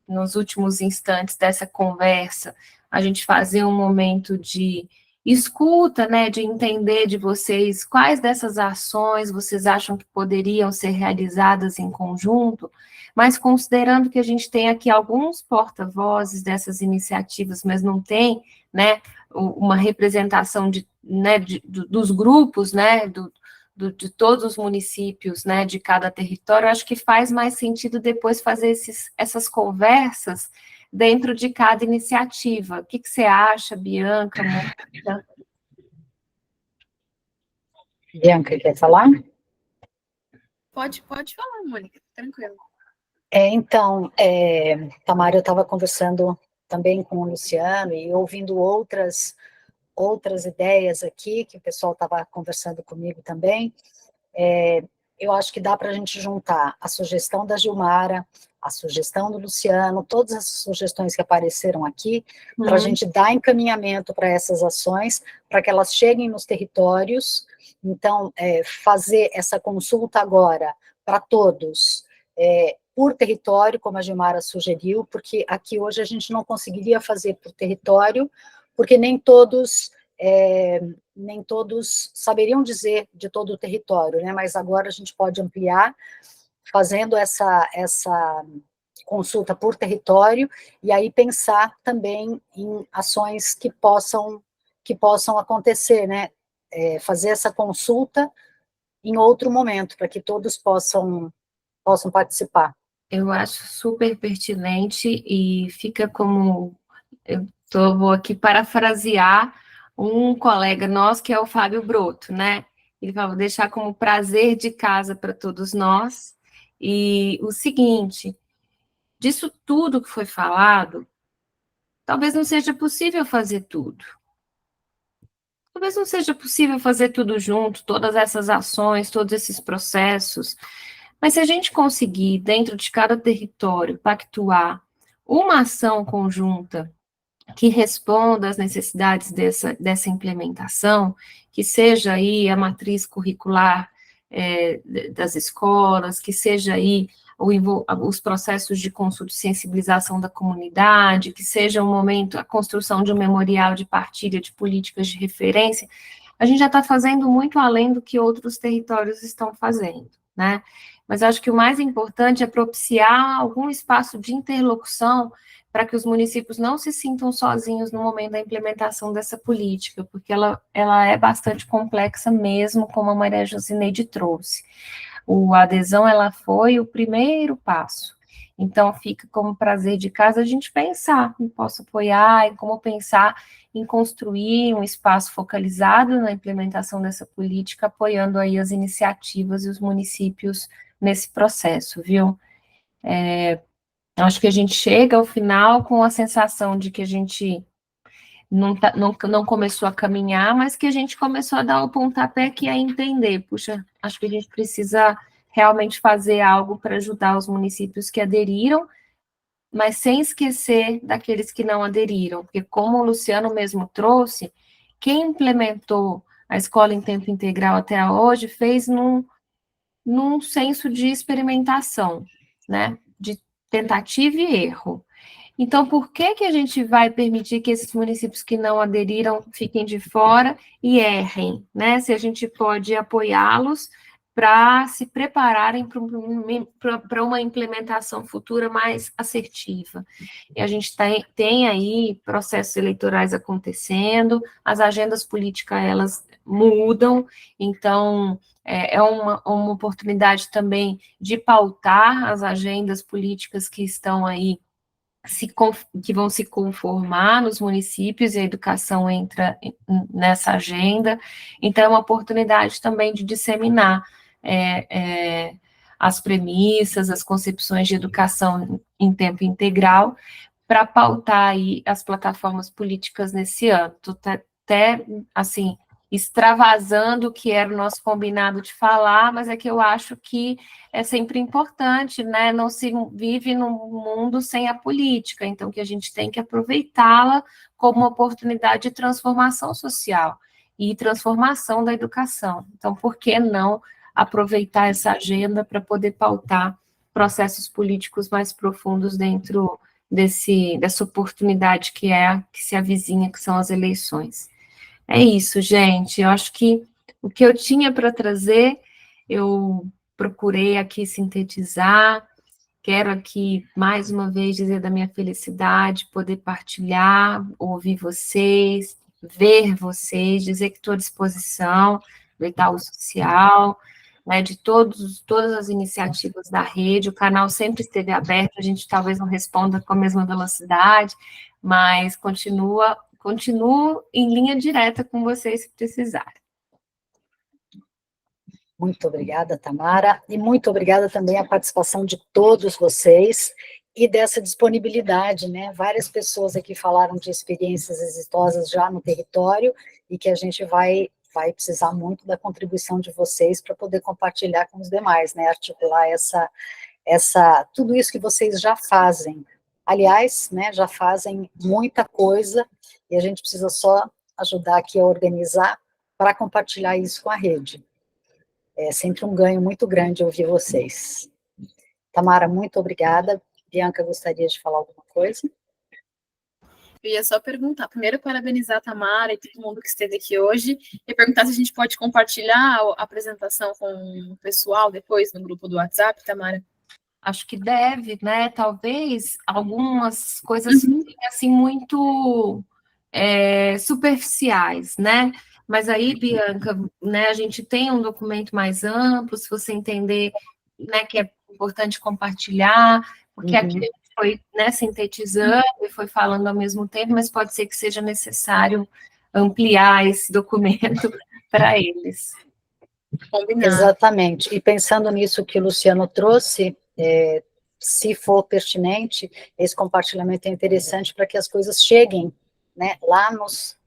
nos últimos instantes dessa conversa, a gente fazer um momento de escuta, né, de entender de vocês quais dessas ações vocês acham que poderiam ser realizadas em conjunto, mas considerando que a gente tem aqui alguns porta-vozes dessas iniciativas, mas não tem, né, uma representação dos grupos, né, de todos os municípios, né, de cada território, acho que faz mais sentido depois fazer essas conversas dentro de cada iniciativa. O que você acha, Bianca, Mônica? Bianca, quer falar? Pode falar, Mônica, tranquilo. Então, Tamara, eu estava conversando também com o Luciano e ouvindo outras ideias aqui, que o pessoal estava conversando comigo também. Eu acho que dá para a gente juntar a sugestão da Gilmara, a sugestão do Luciano, todas as sugestões que apareceram aqui, para a gente dar encaminhamento para essas ações, para que elas cheguem nos territórios. Então, fazer essa consulta agora para todos, por território, como a Gilmara sugeriu, porque aqui hoje a gente não conseguiria fazer por território, porque nem todos saberiam dizer de todo o território, né? Mas agora a gente pode ampliar, fazendo essa consulta por território, e aí pensar também em ações que possam acontecer, né? Fazer essa consulta em outro momento, para que todos possam participar. Eu acho super pertinente e fica como... vou aqui parafrasear um colega nosso, que é o Fábio Broto, né? Ele vai deixar como prazer de casa para todos nós. E o seguinte, disso tudo que foi falado, talvez não seja possível fazer tudo. Talvez não seja possível fazer tudo junto, todas essas ações, todos esses processos, mas se a gente conseguir, dentro de cada território, pactuar uma ação conjunta que responda às necessidades dessa implementação, que seja aí a matriz curricular das escolas, que seja aí os processos de consulta e sensibilização da comunidade, que seja um momento, a construção de um memorial de partilha de políticas de referência, a gente já está fazendo muito além do que outros territórios estão fazendo, né? Mas acho que o mais importante é propiciar algum espaço de interlocução para que os municípios não se sintam sozinhos no momento da implementação dessa política, porque ela é bastante complexa mesmo, como a Maria Josineide trouxe. A adesão, ela foi o primeiro passo. Então, fica como prazer de casa a gente pensar em posso apoiar, em como pensar em construir um espaço focalizado na implementação dessa política, apoiando aí as iniciativas e os municípios nesse processo, viu? Acho que a gente chega ao final com a sensação de que a gente não começou a caminhar, mas que a gente começou a dar o pontapé que é entender. Puxa, acho que a gente precisa realmente fazer algo para ajudar os municípios que aderiram, mas sem esquecer daqueles que não aderiram, porque como o Luciano mesmo trouxe, quem implementou a escola em tempo integral até hoje fez num senso de experimentação, né, de tentativa e erro. Então, por que a gente vai permitir que esses municípios que não aderiram fiquem de fora e errem, né? Se a gente pode apoiá-los para se prepararem para uma implementação futura mais assertiva. E a gente tem aí processos eleitorais acontecendo, as agendas políticas, elas mudam, então é uma oportunidade também de pautar as agendas políticas que estão aí que vão se conformar nos municípios, e a educação entra nessa agenda. Então, é uma oportunidade também de disseminar as premissas, as concepções de educação em tempo integral, para pautar aí as plataformas políticas nesse ano. Estou até, assim, extravasando o que era o nosso combinado de falar, mas é que eu acho que é sempre importante, né? Não se vive num mundo sem a política, então que a gente tem que aproveitá-la como uma oportunidade de transformação social e transformação da educação. Então, por que não aproveitar essa agenda para poder pautar processos políticos mais profundos dentro dessa oportunidade que se avizinha, que são as eleições? É isso, gente. Eu acho que o que eu tinha para trazer, eu procurei aqui sintetizar. Quero aqui, mais uma vez, dizer da minha felicidade, poder partilhar, ouvir vocês, ver vocês, dizer que estou à disposição do Itaú Social, né, de todas as iniciativas da rede. O canal sempre esteve aberto, a gente talvez não responda com a mesma velocidade, mas continuo em linha direta com vocês se precisarem. Muito obrigada, Tamara, e muito obrigada também à participação de todos vocês e dessa disponibilidade, né? Várias pessoas aqui falaram de experiências exitosas já no território e que a gente vai precisar muito da contribuição de vocês para poder compartilhar com os demais, né? Articular tudo isso que vocês já fazem. Aliás, né, já fazem muita coisa e a gente precisa só ajudar aqui a organizar para compartilhar isso com a rede. É sempre um ganho muito grande ouvir vocês. Tamara, muito obrigada. Bianca, gostaria de falar alguma coisa? Eu ia só perguntar, primeiro parabenizar a Tamara e todo mundo que esteve aqui hoje, e perguntar se a gente pode compartilhar a apresentação com o pessoal depois no grupo do WhatsApp, Tamara. Acho que deve, né? Talvez algumas coisas assim muito superficiais, né? Mas aí, Bianca, né, a gente tem um documento mais amplo, se você entender, né, que é importante compartilhar, porque aqui a gente foi, né, sintetizando e foi falando ao mesmo tempo, mas pode ser que seja necessário ampliar esse documento para eles. Combinado. Exatamente. E pensando nisso que o Luciano trouxe, se for pertinente, esse compartilhamento é interessante para que as coisas cheguem, né, lá nos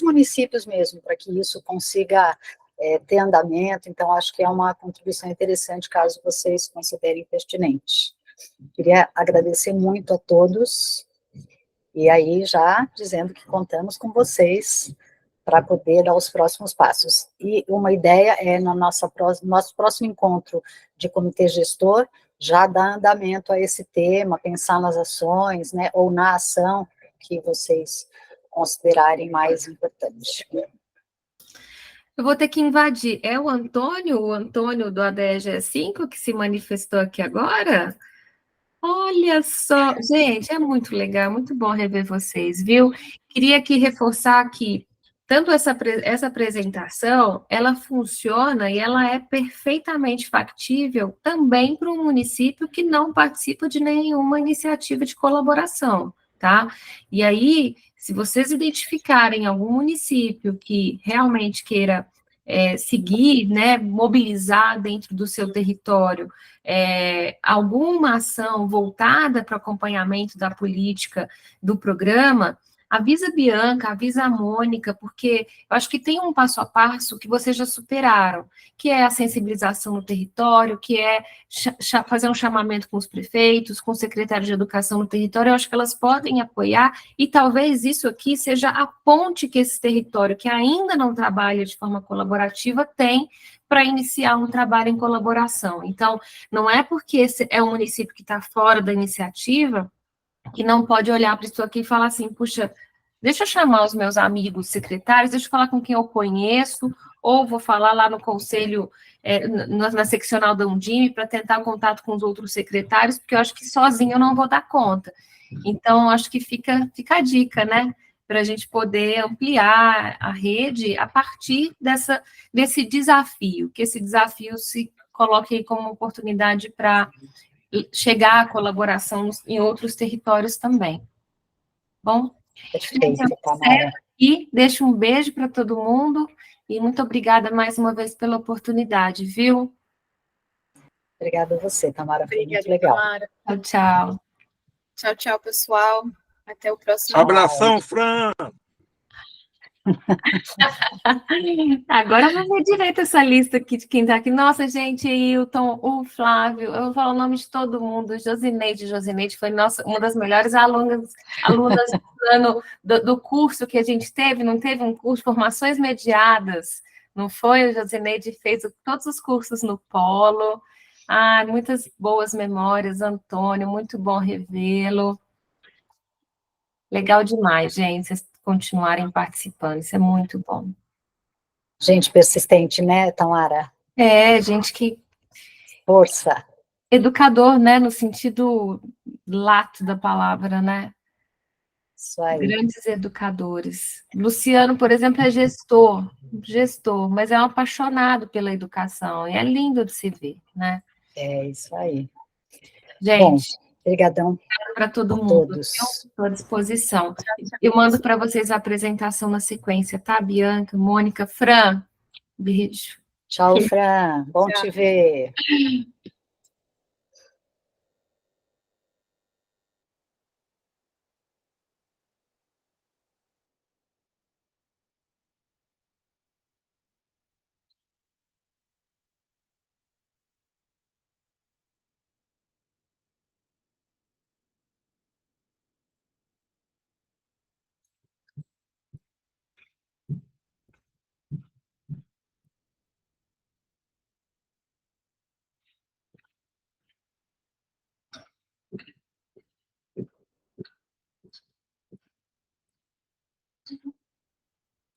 municípios mesmo, para que isso consiga ter andamento. Então, acho que é uma contribuição interessante, caso vocês considerem pertinente. Queria agradecer muito a todos, e aí já dizendo que contamos com vocês para poder dar os próximos passos. E uma ideia é, no nosso próximo encontro de comitê gestor, já dar andamento a esse tema, pensar nas ações, né, ou na ação que vocês considerarem mais importante. Eu vou ter que invadir. É o Antônio do ADEGE5 que se manifestou aqui agora? Olha só, gente, é muito legal, muito bom rever vocês, viu? Queria aqui reforçar que tanto essa apresentação, ela funciona e ela é perfeitamente factível também para um município que não participa de nenhuma iniciativa de colaboração, tá? E aí, se vocês identificarem algum município que realmente queira seguir, né, mobilizar dentro do seu território alguma ação voltada para o acompanhamento da política do programa, avisa a Bianca, avisa a Mônica, porque eu acho que tem um passo a passo que vocês já superaram, que é a sensibilização no território, que é fazer um chamamento com os prefeitos, com o secretário de educação no território. Eu acho que elas podem apoiar, e talvez isso aqui seja a ponte que esse território, que ainda não trabalha de forma colaborativa, tem para iniciar um trabalho em colaboração. Então, não é porque esse é um município que está fora da iniciativa que não pode olhar para isso aqui e falar assim, puxa, deixa eu chamar os meus amigos secretários, deixa eu falar com quem eu conheço, ou vou falar lá no conselho, na seccional da Undime, para tentar contato com os outros secretários, porque eu acho que sozinho eu não vou dar conta. Então, acho que fica a dica, né, para a gente poder ampliar a rede a partir desse desafio, que esse desafio se coloque aí como uma oportunidade para chegar à colaboração em outros territórios também. Bom? Perfeito, Tamara. E deixo um beijo para todo mundo e muito obrigada mais uma vez pela oportunidade, viu? Obrigada a você, Tamara, foi Obrigada, muito legal. Tamara. Tchau, tchau. Tchau, tchau, pessoal. Até o próximo. Abração, Fran! Agora eu vou ver direito essa lista aqui de quem está aqui. Nossa, gente, Hilton, o Flávio, eu vou falar o nome de todo mundo. Josineide foi uma das melhores alunas do ano do curso que a gente teve, não teve um curso de formações mediadas, não foi? A Josineide fez todos os cursos no Polo. Ah, muitas boas memórias, Antônio, muito bom revê-lo. Legal demais, gente, vocês continuarem participando, isso é muito bom. Gente persistente, né, Tamara? Gente que... Força. Educador, né, no sentido lato da palavra, né? Isso aí. Grandes educadores. Luciano, por exemplo, é gestor, mas é um apaixonado pela educação, e é lindo de se ver, né? É isso aí. Gente, obrigadão para todo mundo. Estou à disposição. Eu mando para vocês a apresentação na sequência, tá? Bianca, Mônica, Fran, beijo. Tchau, Fran. Bom te ver.